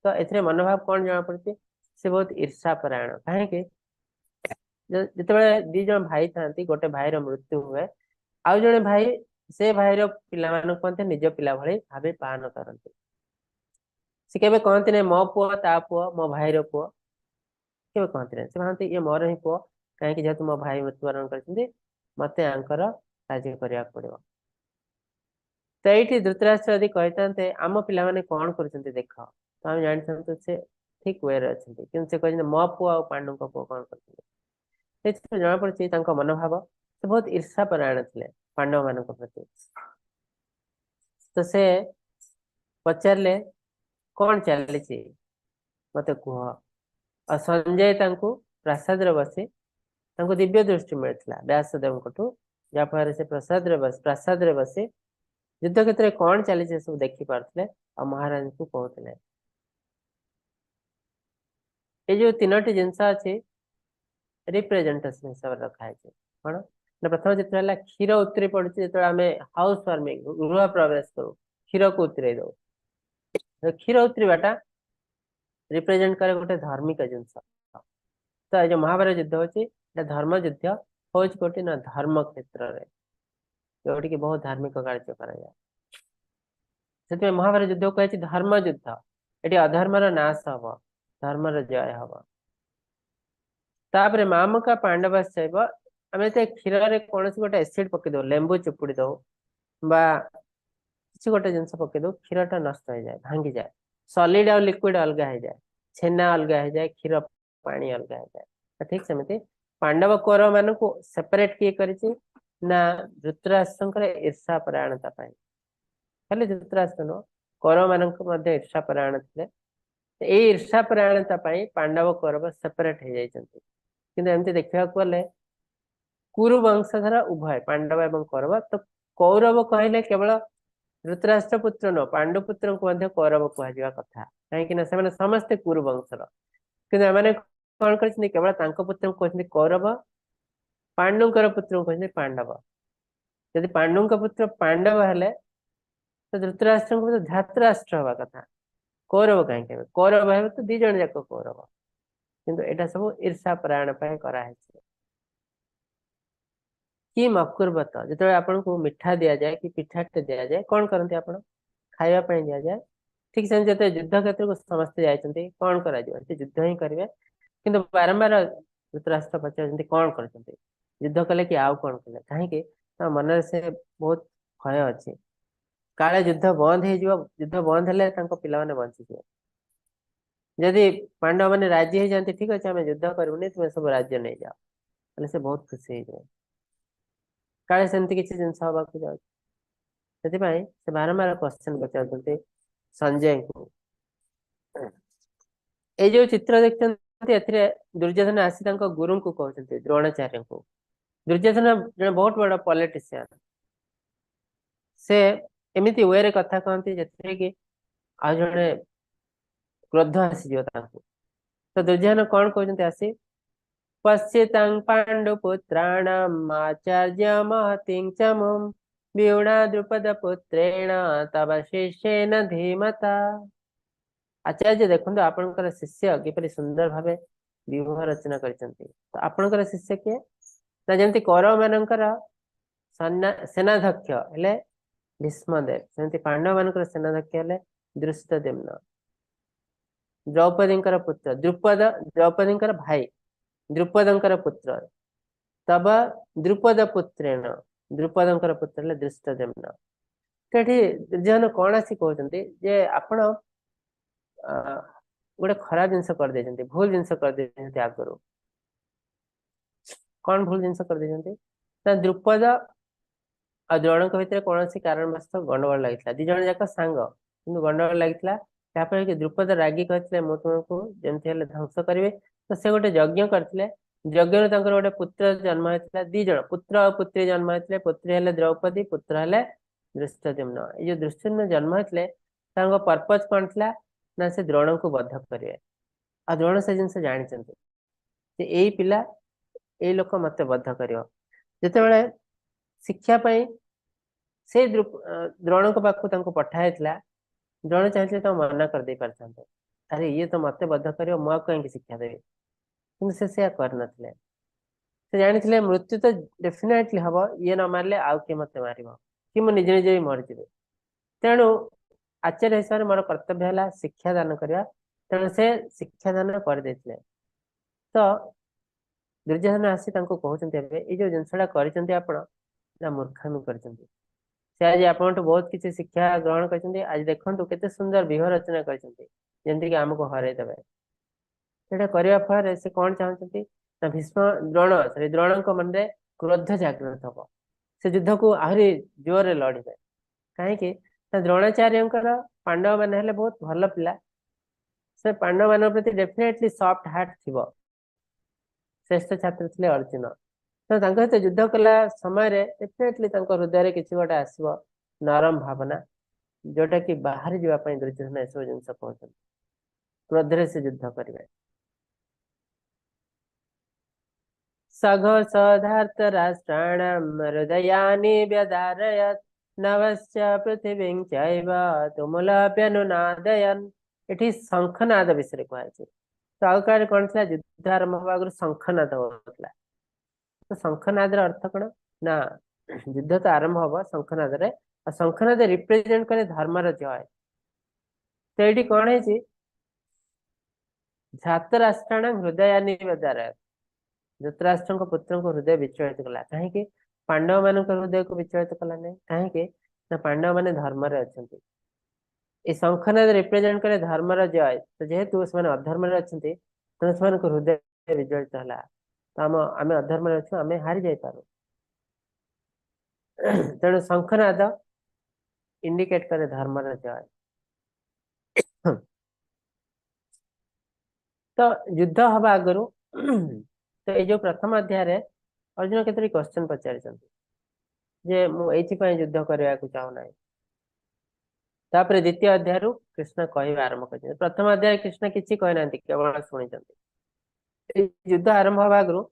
तो एथिरे मनोभाव कौन जना पड़ती से बहुत ईर्षा परायण कहीं जिते दी जन भाई था गोटे भाईर मृत्यु हुए आउ जड़े भाई से भाईर पिला निज पिला भली भावे पालन करते से केवे कहते नहीं मो पुओ ता पुओ मो भाईर पुओ केवे कहते नहीं से भावती ये मोर ही पुओ कहीं जेहेतु मो भाई मृत्युवरण कर मत आंकर राज्य करने पड़ो तो ये धृतराष्ट्र यदि कहते आम पिला माने कौन कर देख तो आम जानी से ठीक वे अच्छा कि से कहते मो पुओ आ पांडु पुओ कौन कर जना पड़ी मनोभाव से बहुत ईर्षा परायण थे पांडव मान प्रति तो से पचारे कौन चली मत कह और संजय प्रसाद बसी दिव्य दृष्टि मिलता व्यासदेव जहाँफल से प्रसाद बसी युद्ध क्षेत्र में कौन चली सब देखी पारे और महाराज को कहते ये जो तीनोटी जिनस अच्छी रिप्रेजेंटेशन हिसाब से रखाई कौन प्रथम जिते क्षीर उतरी पड़ी जो आम हाउस वार्मिंग गृह प्रवेश करूँ क्षीर को उतरे दो क्षीर उतरवाटा रिप्रेजेंट करे गोटे धार्मिक जिनस तो जो महाभारत युद्ध होची धर्म युद्ध हो गोटे ना धर्म क्षेत्र में जोटि की बहुत धार्मिक कार्य कर महाभारत युद्ध कही धर्म युद्ध ये अधर्मर नाश हम धर्मर जय हम तापर मामका पांडवश्चैव आम क्षीर कौन गोटे एसिड पकईद लेंबू चिपुड़ी दो किसी गोटे जिन पकईद क्षीरटा नष्ट हो जाए भांगी जाए सॉलिड और लिक्विड अलग हो जाए छेना अलग हो जाए क्षीर पानी अलग हो जाए ठीक सेमती पांडव कौरव मान को सेपरेट किए करिछि ना धृतराष्ट्र ईर्षा परायणता खाली धृतराष्ट्र नुह कौरव मान ईर्षा परायण थे ईर्षा परायणता पांडव कौरव सेपरेट हो जाइछन्ति किंतु एमती देखा गले कुरु वंशधर उभय पांडव एवं कौरव तो कौरव कहले केवल धृतराष्ट्र पुत्र न पांडुपुत्र को कौरव कह कथा कहीं समस्ते कुरु वंशर कि कौन कर केवल पुत्र कहते कौरव पांडुकर पुत्र कहते पांडव यदि पांडु पुत्र पांडव हेले तो धृतराष्ट्र को धातराष्ट्र हवा कथा कौरव कहीं कौरव है तो दी जन जाक कौरव किंतु एटा सब ईर्षा परायण कराई कि मकुर्वत जो आपन को मिठा दि जाए कि पिठाटे दि जाए कौन करते आप खावाई दि जाए ठीक से जो युद्ध क्षेत्र को समस्ते जाते कौन कर युद्ध ही करेंगे किंतु बारंबार धृतराष्ट्र पचार कौन कर युद्ध कले कि आउ कौन कले कहीं मन से बहुत भय अच्छे काले युद्ध बंद हो युद्ध बंद हेले पिला बंची जदि पांडव मैंने राजी हो जाती ठीक अच्छे आम युद्ध करूनी तुम सब राज्य नहीं जाओ से बहुत खुशी हो जाए काले सेमती किसी जिन हवा से बारंबार क्वेश्चन पचार संजय को ये जो चित्र देखते दुर्योधन आसी गुरु को कहते द्रोणाचार्य को दुर्योधन जन बहुत बड़ा पॉलिटिशियन से एमती वे कथा कहते जैसे कि आ जड़े क्रोध आसीज तो दुर्योधन कौन कहते आसी पश्यतां पांडुपुत्राणाम् आचार्य महतिं च मुं व्यूणा द्रुपदपुत्रेण तव शिष्येन धीमता आचार्य देखो आपणकर शिष्य किपरि सुंदर भावे व्यूह रचना करछन्ति तो आपणकर शिष्य किए ना जमती कौरव मानकर सेनाध्यक्ष हेले भीष्मदेव सेमती पांडव मानकर सेनाध्यक्ष हेले धृष्टद्युम्न द्रौपदींकर पुत्र द्रुपद द्रौपदींकर भाई द्रुपदंकर पुत्र तब द्रुपद पुत्रेण द्रुपदंकर पुत्र हेले धृष्टद्युम्न तेठी दुर्योधन कौन आसी कहते जे आपण गोटे खराब जिनस कर देछंती भूल जिनस कर देछंती आगरो कौन भूल जिनस कर देछंती ना द्रुपद और द्रोण भितर कौन कारणवश गंडगोल लगी दी जन जाक सांग कि गंडगोल लगी कि द्रुपद रागी कहते मु तुमको जमी ध्वंस करेंगे तो से गोटे यज्ञ करते यज्ञ गोटे पुत्र जन्म होता दी जन पुत्र और पुत्री जन्म होते पुत्री हेले द्रौपदी पुत्र हेले धृष्टद्युम्न ये जो धृष्टद्युम्न जन्म होते पर्पज कौन था ना से द्रोण को बद्ध करेंगे आ द्रोण से जिन जानते यही पिला यही लोक मत बद्ध कर जिते शिक्षा से द्रोण को पाखु पठाई द्रोण चाहिए तो मना कर दे पारते अरे ये तो मत बद्ध कर कहीं शिक्षा देवी कि से कर जानी मृत्यु तो डेफिनेटली हम ये न मारे आउ किए मत मार कि मुझे निजे भी मरीजी तेणु आचार्य हिसाब से मोर कर्तव्य है शिक्षा दान करवा तेणु से शिक्षा दान कर देते तो दुर्योधन आसी कहते ये जो जिनसा कर मूर्खामी कर आज आप बहुत किसी शिक्षा ग्रहण कर आज देखो केते सुंदर व्यूह रचना करमती आमको हरदेवे यहाँ करने फल से कौन चाहते भीष्म द्रोण सॉरी द्रोण मन में क्रोध जागृत हम से युद्ध को आहरी जोर लड़े कहीं द्रोणाचार्य पांडव मान हेले बहुत भल पिला से पांडव मान प्रति डेफिनेटली सॉफ्ट हार्ट थी श्रेष्ठ छात्र थे अर्जुन तो सहित युद्ध कला समय डेफिनेटली हृदय किसी गोटे आसव नरम भावना जोटा कि बाहर जावाई दुर्योधन एसब जिन कहते क्रोधरे से युद्ध करेंगे सघोषधार्त राष्ट्राणाम हृदयानि व्यदारयत् नवश्च पृथिवीं चैव तुमुलाप्यनुनादयन् एठी शंखनाद विषय कहै तो आउ काल कौन था युद्ध आरंभ हवा आगु शंखनाद होता तो शंखनाद अर्थ कौन ना युद्ध तो आरंभ हम शंखनाद रे और शंखनाद रिप्रेजेंट करे धर्मर जय तो ये कौन है धातराष्ट्राण हृदयानि व्यदारयत् धृतराष्ट्र पुत्र को हृदय विचलित कला कहीं पांडव मान हृदय को विचलित कला नहीं कहीं पांडव मान धर्म अच्छा ये शंखनाद रिप्रेजेंट करे धर्मर जय तो जेहेतु से अधर्म अच्छा तो से हृदय विचलित है तो आम अधर्म अच्छु आम हारी जापार तेणु शंखनाद इंडिकेट करे धर्मर जय तो युद्ध हवा आगु तो ये जो प्रथम अध्याय अर्जुन केतरी क्वेश्चन पचारि जे मुझे युद्ध करने को चाहूना तापर द्वितीय अध्याय कृष्ण कह आरंभ कर प्रथम अध्याय कृष्ण किसी कहना केवल शुणी युद्ध आरंभ हवा आगु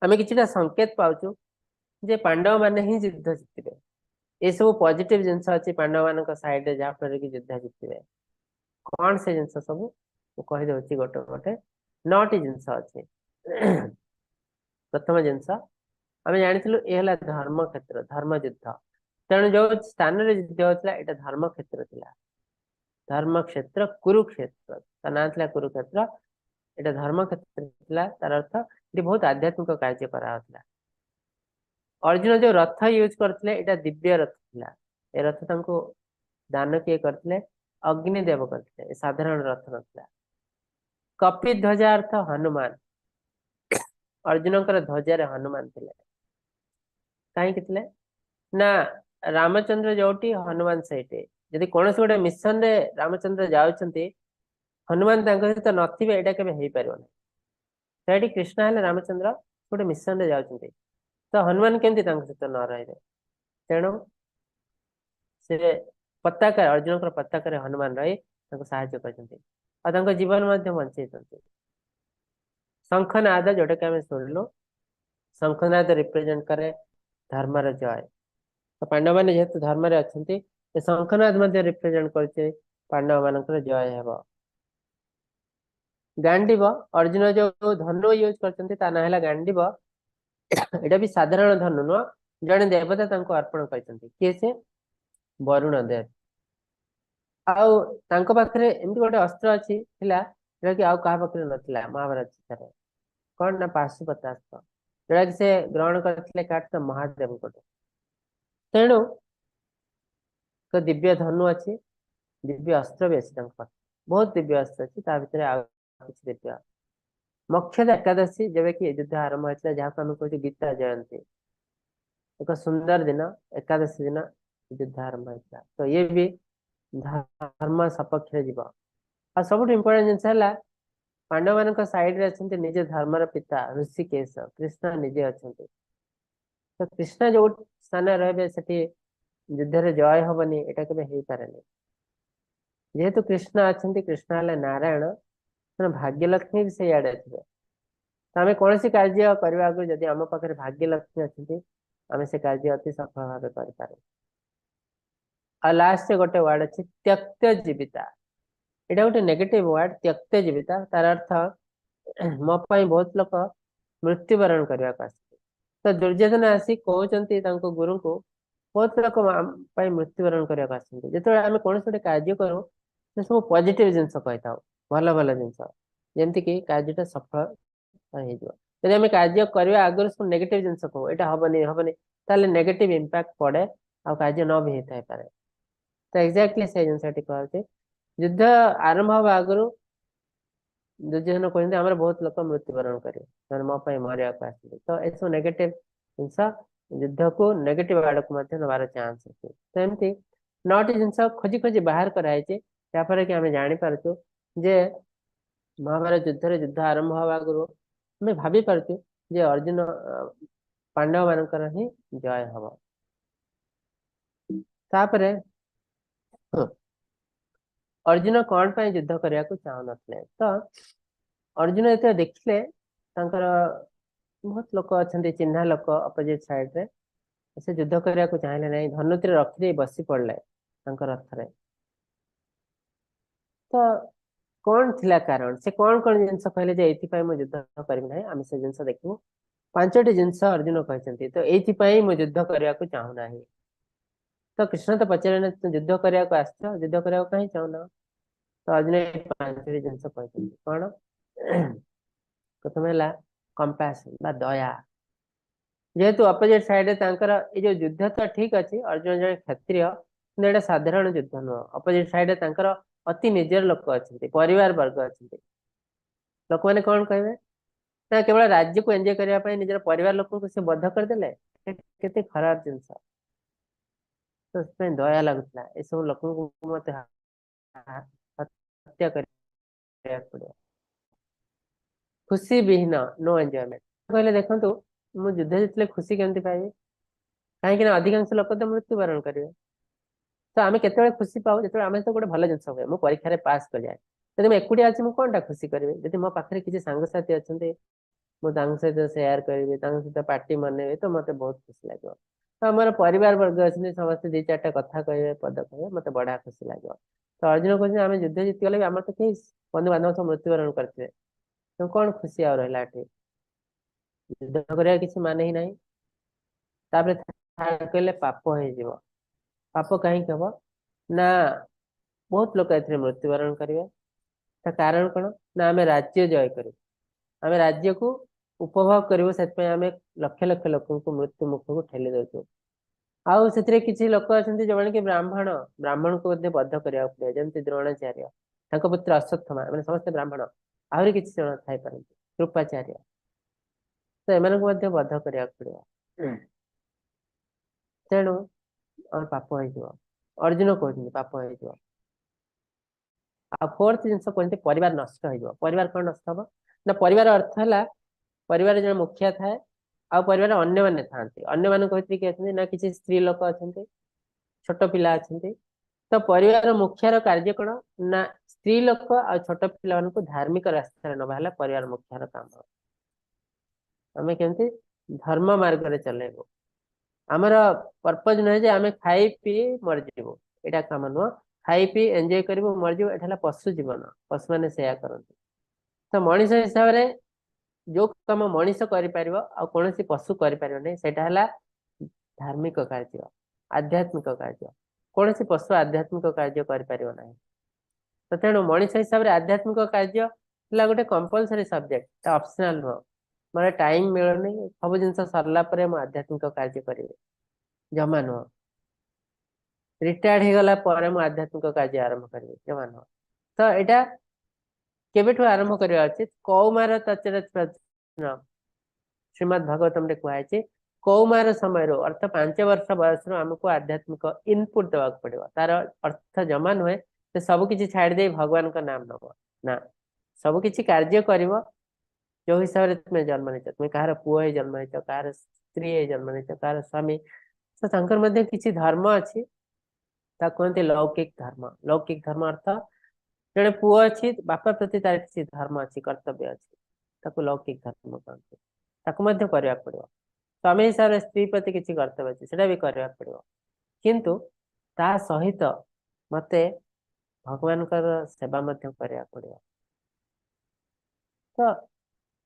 आम कि संकेत पाचु जे पांडव मैंने ही युद्ध जीतबे ये सब पॉजिटिव जिनस अच्छी पांडव मान साइड जहाँफल कि युद्ध जीतबे कौन से जिनस सब कहीदे गोटे गोटे 9टी जिनस अच्छे प्रथम जिनस आम जानी ये धर्म क्षेत्र धर्म युद्ध तेणु जो स्थान युद्ध होता है यहाँ धर्म क्षेत्र थी धर्म क्षेत्र कुरुक्षेत्र ना था कुरुक्षेत्र यहाँ धर्म क्षेत्र थी तार अर्थ ये बहुत आध्यात्मिक कार्य कराला अर्जुन जो रथ यूज करते यहाँ दिव्य रथ था ये रथ दान किए करते अग्निदेव करते साधारण रथ ना कपि ध्वजा अर्थ हनुमान अर्जुन ध्वजार हनुमान थे कहीं ना रामचंद्र जोटी हनुमान सहित जदि कौन से गोटे मिशन रे रामचंद्र जाऊँच हनुमान सहित नथिबे एटा केबे हेई पारिबो नै कृष्ण है रामचंद्र गोटे मिशन रे जाऊँच तो हनुमान केमती सहित न रही तेणु से पताका अर्जुन पताका हनुमान रही साहाय्य कर जीवन बंचे शंखनाद जोटा कि आम शुणिलु शंखनाद रिप्रेजेंट करे धर्मर जय तो पांडव मैंने जेहेतु धर्म अच्छा शंखनाद रिप्रेजेंट करते पांडव मान जय हे गांडीव अर्जुन जो धनु यूज करता ना है गांडीव यहाँ भी साधारण धनु नुह जड़े देवता अर्पण कर किए से वरुण देव आउ तांको पाखरे एमती गोटे अस्त्र अच्छी जोटा कि आउ कहा पाखरे नथिला महाभारत चितारे कौन ना पाशुपतास्त्र जोटा कि से ग्रहण करथिले काट महादेव को तेणु तो दिव्य धनु अच्छी दिव्य अस्त्र भी अच्छी बहुत दिव्य अस्त्र अच्छी दिव्य मक्षद एकादशी जब कि युद्ध आरंभ होता जहाँ आम कहते गीता जयंती एक सुंदर दिन एकादशी दिन युद्ध आरंभ होता तो ये भी धर्म सपक्ष जीव आ सब इम्पोर्टेंट जिनस है पांडव मान साइड रे अच्छा निज धर्मर पिता ऋषिकेश कृष्ण निजे अच्छा तो कृष्ण जो स्थान रे से युद्ध रे जय हबनी एटा केबे हे पारेनी जेहेतु कृष्ण अच्छा कृष्ण है नारायण भाग्यलक्ष्मी भी से आड़े थे तो आम कौन सी कार्य करने आगे जदि आम पाखे भाग्यलक्ष्मी अच्छी आम से कार्य अति सफल भाव कर लास्ट गोटे वर्ड अच्छी त्यक्त जीविता यहाँ गोटे नेगेटिव वर्ड त्यक्त जीविता तार अर्थ मो बहुत लोग मृत्युवरण करने को तो दुर्योधन आसी कहते गुरु को बहुत लोग मृत्युवरण करने को जो आम कौन गोटे कार्य करूँ सब पॉजिटिव जिनस कही था भल भल जिनस जमती कार्यटा सफल जब आम कार्य करने आगे सब नेगेटिव जिनस कहूँ यहाँ हेनी हेनी ताले नेगेटिव इम्पैक्ट पड़े आ कार्य न भी होता है तो एक्जाक्टली से जिनस कहते युद्ध आरंभ हवा आगु दुर्योधन कहते आम बहुत लोग मृत्युवरण करेंगे मो मरिया तो ये नेगेटिव जिनस युद्ध को नेगेटिव आड़ को नबार चांस अच्छे तो एमती 9टी जिनस खोजी खोजी बाहर कराई जहाँफल कि आम जापारचु जे महाभारत युद्ध आरंभ हवा आगु आम भाभी पार्छु जे अर्जुन पांडव मानकर ही जय हम तापरे अर्जुन कौन पर युद्ध करने को चाहू न तो अर्जुन ये देखिले बहुत लोग अच्छा चिन्हा लोक अपोजिट साइड रे से युद्ध करने को चाहिए ना धनुति रखी बसी पड़े रथ रे तो कौन थिला कारण से कौन कौन जिनस कहले जे एथि पई मु युद्ध करबी नाही आम से जिनस देखिबो 5टी जिनस अर्जुन कहते तो ये मु युद्ध करने को चाहू ना तो कृष्ण तो पचारे युद्ध करने को आस युद्ध करने को कहीं चाहूना तो अर्जुन 5टी जिनस कहते कौन प्रथम है कंपैशन दया जेहेतु अपोजिट साइड ये जो युद्ध तो ठीक अच्छे अर्जुन जन क्षत्रिय कि साधारण युद्ध नुह अपोजिट साइड अति निजर लोक अच्छा परिवार वर्ग अच्छा लोक मैंने कौन कहे ना केवल राज्य को एंजॉय करने निजर परिवार लोक को से बद्ध करदे केते खराब जिनस तो दया लगुला ये सब लोक मत हत्या कर खुशी विहीन नो एंजॉयमेंट कहले देखो मुझे युद्ध जितने खुशी केमती पाइबे कहीं अधिकांश लोक तो मृत्युवरण करेंगे तो आम के खुशी पाऊ जो आम तो गोटे भल जिन हुए मुझे परीक्षा पास कर जाए जब मैं एकुटिया अच्छी मुझे कौनटा खुशी करेंगे जब मो पाखे किसी सांगसाथी अच्छा मुझे सहित सेयार करी सहित पार्टी मनइबे तो मत बहुत खुशी लगे तो आम परिवार वर्ग अच्छे समस्त 2-4टा कथा कहे पद कहे मत बढ़िया खुशी लगे तो अर्जुन कहते आम युद्ध जीतीगले भी आम तो कहीं बंधु बांधव सब मृत्युवरण करते तो कौन खुशी आ रहा युद्ध करने किसी माने ही ना कहले पाप हो पाप कहीं हम ना बहुत लोग ए मृत्युवरण करेंगे कारण कौन ना आम राज्य जय कर आम राज्य को उपभोग करूँ से आम लक्ष लक्ष लोक मृत्यु मुख को ठेली दौ आउ से किसी लोक अच्छा जो कि ब्राह्मण ब्राह्मण को बद्ध करने पड़े जमी द्रोणाचार्य पुत्र अश्वत्थमा मैंने समस्त ब्राह्मण आहरी किसी जन थी कृपाचार्य तो एम बद्ध करने पड़े तेणु और पाप हो अर्जुन कहते पाप हो फोर्थ जिन कहते परिवार नष्ट हो परिवार कौन नष्ट हम ना परिवार अर्थ है परिवार जो मुखिया थाए आ परिवार अन्य मैंने था अन्य मान किए ना किसी स्त्री लोक अच्छा छोट पिला अच्छा तो परिवार मुखियार कार्य कौन ना स्त्री लोक आ छोट पिला धार्मिक रास्तार नवा परिवार मुखियार काम आम केमती धर्म मार्ग में चलेबू आमर पर्पज नुहे आम खाई पी मरजु यहाँ कम नुह खाई पी एंजॉय करूँ मरजु ये पशु जीवन पशु मैंने से करते तो मनीष हिसाब से जो कम मनीष कौन पशु कर धार्मिक कार्य आध्यात्मिक कार्य कौन सी पशु आध्यात्मिक कार्य कर तो तेणु मनीष हिसाब से आध्यात्मिक कार्य गोटे कंपलसरी सब्जेक्ट ऑप्शनल नुह मोर टाइम मिलनी सब जिन सरला आध्यात्मिक कार्य करी जमा नुह रिटायर्ड हो गला आध्यात्मिक कार्य आरंभ करी जमा नुह तो यहाँ केबेठू आरंभ करवा उचित कौमार तचर प्रश्न श्रीमद् भागवतम रे कहु कौमार समय अर्थ 5 वर्ष बयस आमको आध्यात्मिक इनपुट देवा पड़ो तार अर्थ जमा नुहे तो सबकि छाड़ दे भगवान का नाम नब ना सबकि कार्य कर जो हिसाब से तुम्हें जन्म नहीं तुम्हें कहार पुओ जन्म नहीं कहार स्त्री जन्म नहीं कहार स्वामी तो तांकर मध्य किसी धर्म अच्छी कहते लौकिक धर्म अर्थ जड़े पुओ अच्छी बापा प्रति तार किसी धर्म अच्छी कर्तव्य अच्छी लौकिक धर्म कहते करने पड़ो स्वामी हिसाब से स्त्री प्रति किसी कर्तव्य अच्छे से भी करने पड़ो किंतु ता सहित मते भगवान सेवा करने पड़ो तो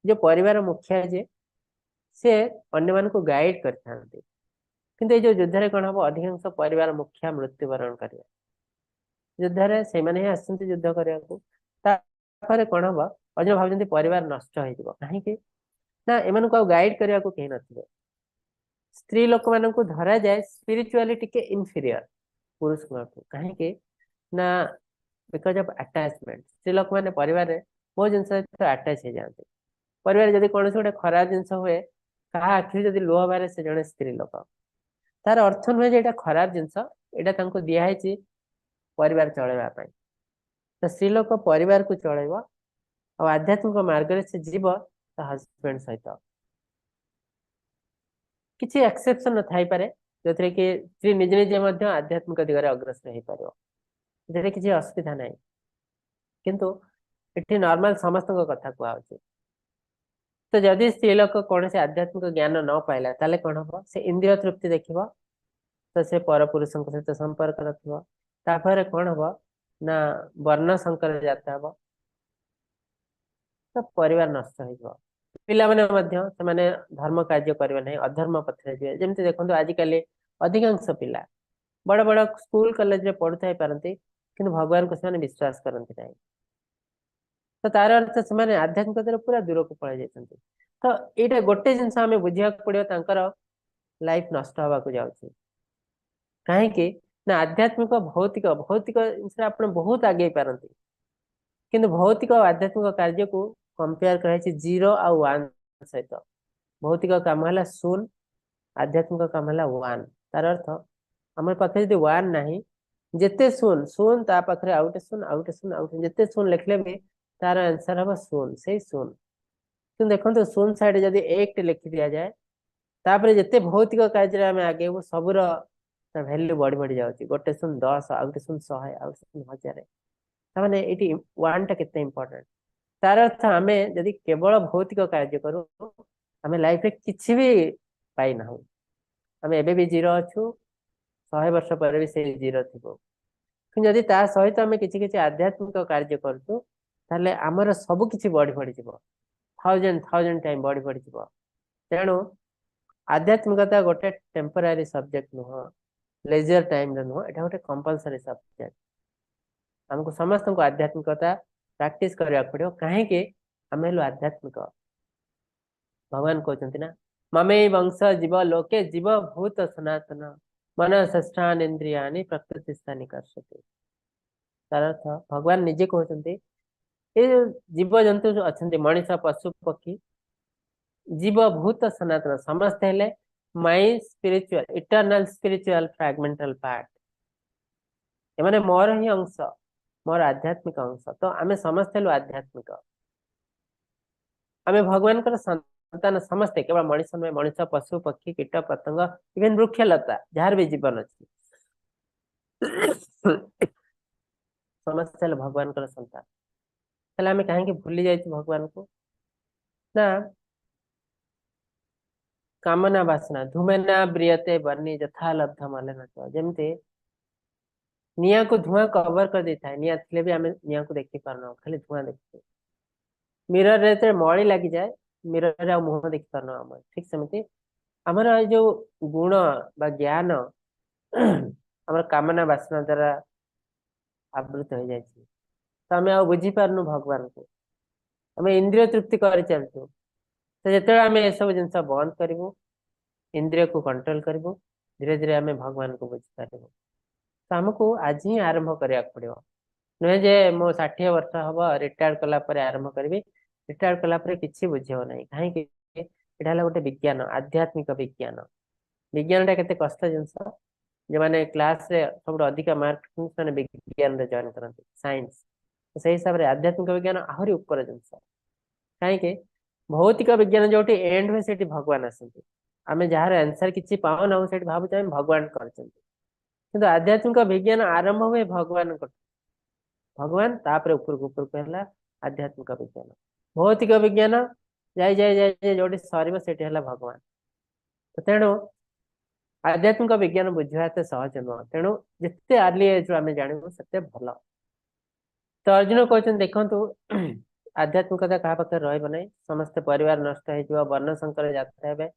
जो परिवार मुखिया जे से अन्य मान को गाइड करते किंतु ये जो युद्ध रे कौन हम अधिकांश परिवार मुखिया मृत्युवरण कर युद्ध से मैंने ही आसते युद्ध करने कौन हम अन्य भाव परिवार नष्ट हो कहीं ना एम गाइड करने को कहीं नथिबे स्त्री लोक मान को धरा जाए स्पिरिचुअली टिके इनफीरियर पुरुष कहीं ना बिकॉज ऑफ अटैचमेंट स्त्री लोक मैंने परिवार में बहुत जिन अटैच हो जाते परिवार जब कौन गोटे खराब जिन हुए क्या आखिरी जब लुह बारे से जड़े स्त्री लोक तार अर्थ नुहे जो खराब जिनस यहाँ दिखाई परिवार चलवाई तो स्त्री लोक परिवार को चल आध्यात्मिक मार्ग से जीव हजबैंड सहित किसी एक्सेप्शन न थाई पारे जो थे कि स्त्री निज निजे आध्यात्मिक दिगरे अग्रसर हो पार किसी असुविधा ना किंतु ये नॉर्मल समस्त कथा कहु तो जदि स्त्री लोक कौन से आध्यात्मिक ज्ञान न पाइला ताले कौन हम से इंद्रिय तृप्ति देखिबो तो से पर पुरुष सहित संपर्क रखिबो तापर कौन हम ना वर्ण संकर जाता हम तो परिवार नष्ट हो पिला माने धर्म कार्य करेंगे नहीं अधर्म पथरे जाए जमी देखो आजिकल अधिकांश पिला बड़ बड़ स्कूल कॉलेज में पढ़ुता पारती कि भगवान को से विश्वास करते नहीं तो तार अर्थ से आध्यात्मिकतार पूरा दूर को पड़े जाते तो ये गोटे जिनस आम बुझा पड़ो लाइफ नष्ट हवा जाऊँगी कहीं ना आध्यात्मिक भौतिक भौतिक जिन आप बहुत आगे पारती किंतु भौतिक और आध्यात्मिक कार्य को कंपेयर कराई 0 और 1 सहित भौतिक काम है शून्य आध्यात्मिक काम है 1 तार अर्थ आम पाखे जो 1 ना जिते शून्य शून्य ता पाखे आउटे शून्य आउटे शून्य आउटे जिते शून्य लिखले भी तार आंसर हम शून्य से शून्य कि देखो शून्य साइड जब 1 लिखि दि जाए तापर जिते भौतिक कार्य आम आगे सबूर भैल्यू बढ़ी बढ़ी जाऊँगी गोटे शून्य 10 आउटे शून्य 100 आउटे शून्य 1000 ताने ये 1 टा केते इंपोर्टेंट तार अर्थ आम जदि केवल भौतिक कार्य करूँ आम लाइफ रे किसी भी पाई ना आम एबे भी 0 अच्छु 100 वर्ष पर भी से 0 थी जदि ता सहित आम किसी आध्यात्मिक कार्य करूँ ताले आमर सब किसी बढ़ी बढ़ी जीव 1000 टाइम बढ़ी बढ़ी जीव तेणु आध्यात्मिकता गोटे टेम्पररी सब्जेक्ट नुह लेजर टाइम नुह यहाँ गोटे कंपलसरी सब्जेक्ट आमको समस्त को आध्यात्मिकता प्रैक्टिस करने पड़ो कहीं आम हेलु आध्यात्मिक भगवान कहते ना ममे वंश जीव लोके जीव भूत सनातन मन षष्ठान इंद्रिया प्रकृति निकर्षति तार अर्थ भगवान निजे कहते ये जीव जंतु जो अच्छा मनीष पशु पक्षी जीव भूत सनातन समस्त हेले my spiritual eternal spiritual fragmental part एमाने मोर ही अंश मोर आध्यात्मिक अंश तो आम समस्त हेलु आध्यात्मिक आम भगवान संतान समस्ते केवल मनीष नुहे मनीष पशु पक्षी कीट पतंग इवेन वृक्षलता जार भी जीवन अच्छी समस्त हेलु भगवान संतान ताले आम कहीं भूली जाए भगवान को ना कामना वासना धूमेना ब्रियते बर्नी यथा लब्ध मलेन जमती निया को धुआं कवर कर देता है निया थे भी आम निया को देखी पारना खाली धुआं देखते मिरर रे मली लगी जाए मिरर आ मुह देखी पारना आम ठीक सेमती आमर जो गुण बा ज्ञान आम कामना वासना द्वारा आवृत हो जाए तो आम आ बुझी पार्नु भगवान को आम इंद्रिय तृप्ति कर चलचु तो जो आम ये सब जिन बंद करूँ इंद्रिय को कंट्रोल करूँ धीरे धीरे आम भगवान को बुझीपार तो आमको आज ही आरंभ करा पड़ो नुहे जे मो 60 वर्ष हम रिटायर कलापर आरंभ करी रिटायर कलापर कि बुझे ना कहीं यहाँ गोटे विज्ञान आध्यात्मिक विज्ञान विज्ञान के कष्ट जिनस जो मैंने क्लास रे सब अधिक मार्क मैंने विज्ञान जॉइन करते साइंस से हिसाब से आध्यात्मिक विज्ञान आहरी ऊपर जिनस कहीं भौतिक विज्ञान जो एंड हुए से भगवान आसती आम जार आंसर किसी पाऊना से भावुचे भगवान कर आध्यात्मिक विज्ञान आरंभ हुए भगवान भगवान तापर उपरक है आध्यात्मिक विज्ञान भौतिक विज्ञान जाए जाए जाए जो सर से भगवान तो तेणु आध्यात्मिक विज्ञान बुझा एत सहज नुह तेणु जिते अर्ली एज आम जानू से भल तो अर्जुन कहते देखु आध्यात्मिकता क्या पाखे रही समस्ते परिवार नष्ट हो वर्ण संकर जाता है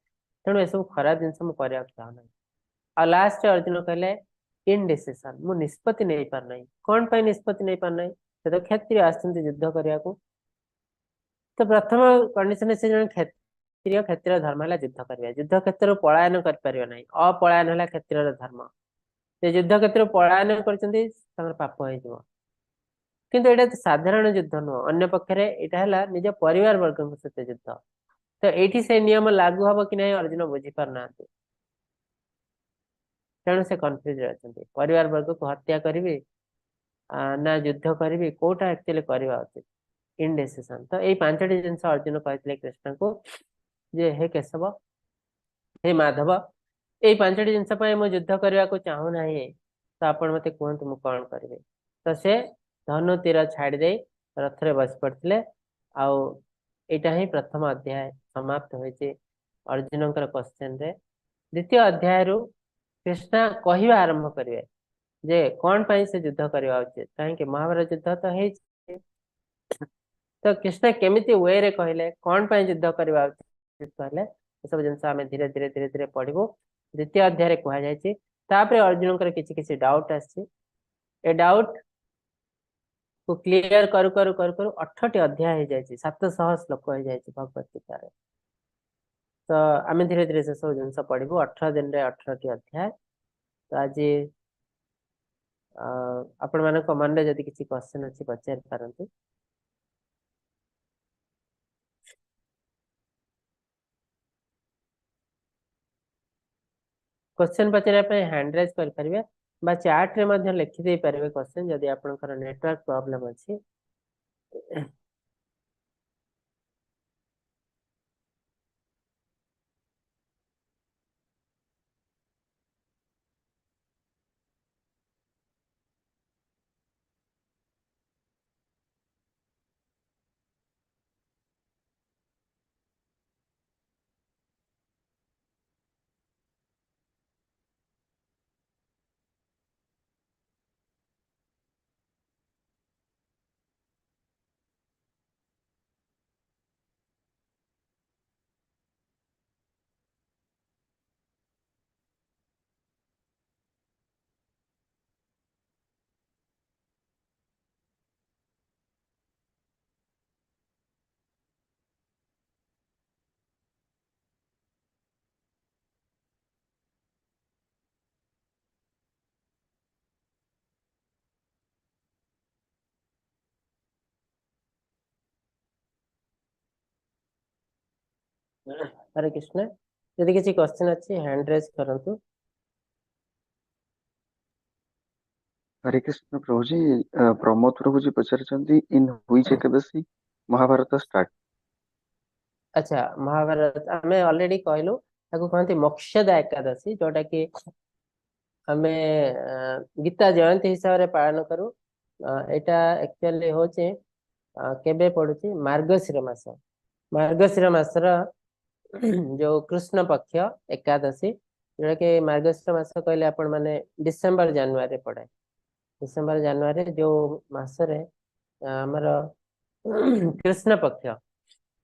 तेणु यह सब खराब जिन मुझे चाहूना आ लास्ट अर्जुन कहले इनडिसीजन मु निष्पत्ति नहीं पारना कौन पर निष्पत्ति नहीं पारना से तो क्षत्रिय आसुच्च युद्ध करने को तो प्रथम कंडीशन से जन क्षत्रिय क्षेत्र धर्म है युद्ध करवा युद्ध क्षेत्र पलायन कर ना अपलायन है क्षेत्र धर्म से युद्ध क्षेत्र पलायन कर पाप हो किंतु एटा साधारण युद्ध नुह अन्य पक्षरे यहाँ निज परिवार वर्ग सहित युद्ध तो ये से नियम लागू हम कि नहीं अर्जुन बुझीपार ना तेणु से कन्फ्यूज रहते परिवार वर्ग को हत्या करी ना युद्ध करी कौटा एक्चुअली करवा उचित इनडिसीजन तो यही 5टी जिन अर्जुन कहते कृष्ण को जे हे केशव हे माधव यही 5टी जिनस मुझे युद्ध करने को चाहूना तो आपण मत कहतु मु कौन करी तो से धनु तीर छाड़ी रथ बस पड़ते आईटा ही प्रथम अध्याय समाप्त हो अर्जुन क्वेश्चन रे द्वितीय अध्याय कृष्ण कहवा आरंभ करेंगे जे कौन पाई से युद्ध करवा उचित कहीं महाभारत युद्ध तो है तो कृष्ण केमिति वे रे कहले कौन पाई युद्ध करवा उचित कहले सब जिन आम धीरे धीरे धीरे धीरे पढ़ू द्वितीय अध्याय कहुपर अर्जुन किसी किसी डाउट ए डाउट को क्लीयर करू करू करू करू 18टी अध्याय हो जाए 700 श्लोक हो जाए भगवत गीता तो आम धीरे धीरे से सब जिन पढ़ू 18 दिन रे 18टी अध्याय तो आज आपण मान मन रे जदि किसी क्वेश्चन अच्छी पचारि पारंतु क्वेश्चन पचारे हैंड रेज करें बा चैट रे मध्य लिखि दे पारे क्वेश्चन जदि आपनकर नेटवर्क प्रॉब्लम अच्छी हरे कृष्ण यदि किसी क्वेश्चन अच्छी हैंड रेज करंतु हरे कृष्ण प्रभु जी प्रमोद प्रभु जी पचार इन हुईच एकादशी महाभारत स्टार्ट अच्छा महाभारत आम ऑलरेडी कहलु कहते मोक्षदा एकादशी जोटा कि आम गीता जयंती हिसाब से पालन करूँ यहाँ एक्चुअली हूँ केबे पड़ुची मार्गशीर मास मार्गशीर मासर जो कृष्ण पक्ष एकादशी जोटा कि मार्गशीर मास कहले आपण माने डिसेम्बर जनवरी पड़े डिसेम्बर जनवरी जो मासरे आमर कृष्ण पक्ष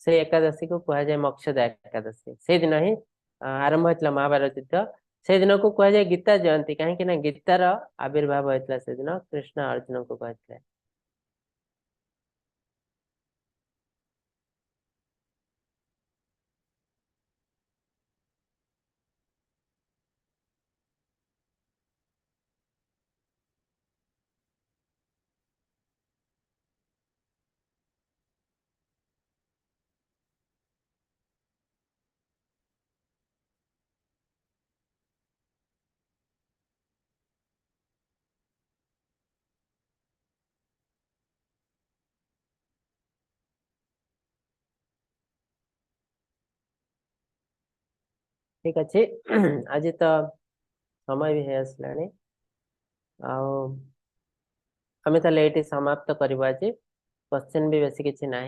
से एकादशी को कह जाए मोक्षदा एकादशी से दिन ही आरंभ होता महाभारत युद्ध से दिन को कह जाए गीता जयंती कहीं गीतार आविर्भाव होता से दिन कृष्ण अर्जुन को कहते। ठीक अच्छे आज तो समय भी है आसलानी आम तो ये समाप्त करवा आज क्वेश्चन भी बेसी किसी ना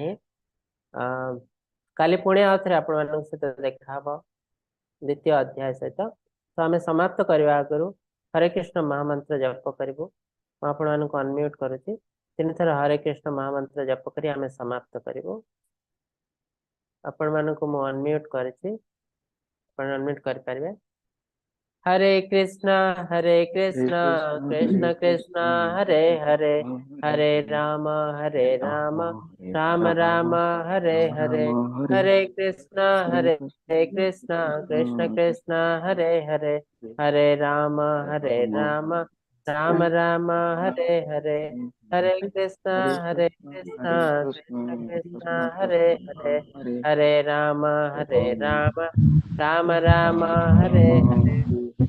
काली पुणी आउ थे आपण मान सहित देखा द्वितीय अध्याय सहित तो आम समाप्त करने आगु हरे कृष्ण महामंत्र जप करूँ आपण मान अनम्यूट करुच्ची तीन थर हरे कृष्ण महामंत्र जप करी आम समाप्त करूँ आपण मान को अनम्यूट करी अनम्यूट कर हरे कृष्णा कृष्ण कृष्ण कृष्ण हरे हरे हरे राम राम राम हरे हरे हरे कृष्ण कृष्ण कृष्ण कृष्ण हरे हरे हरे राम राम राम हरे हरे हरे कृष्ण कृष्ण कृष्ण कृष्ण हरे हरे हरे राम राम राम हरे हरे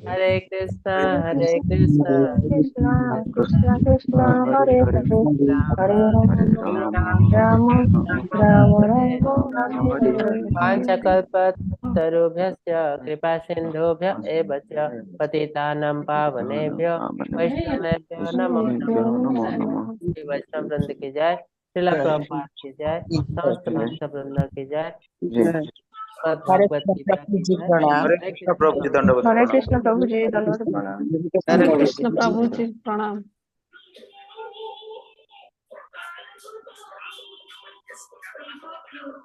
हरे कृष्णा कृष्ण कृष्णा कृष्ण कृष्ण हरे हरे हरे राम राम राम राम हरे हरे वाञ्छकल्पतरुभ्यश्च कृपा सिन्धुभ्य एव च पतितानां पावनेभ्यो वैष्णवेभ्यो नमो नमः। श्री वैष्णव वृंद की जय, श्रील प्रभुपाद की जय, समस्त भक्त वृंद की जय, हरे भगवत कृष्ण गीता प्रभु की जी जय। प्रणाम। हरे हरे कृष्ण कृष्ण प्रभु जी दंडवत हरे प्रणाम। कृष्ण प्रभु जी दंडवत प्रणाम। हरे कृष्ण प्रभु जी प्रणाम।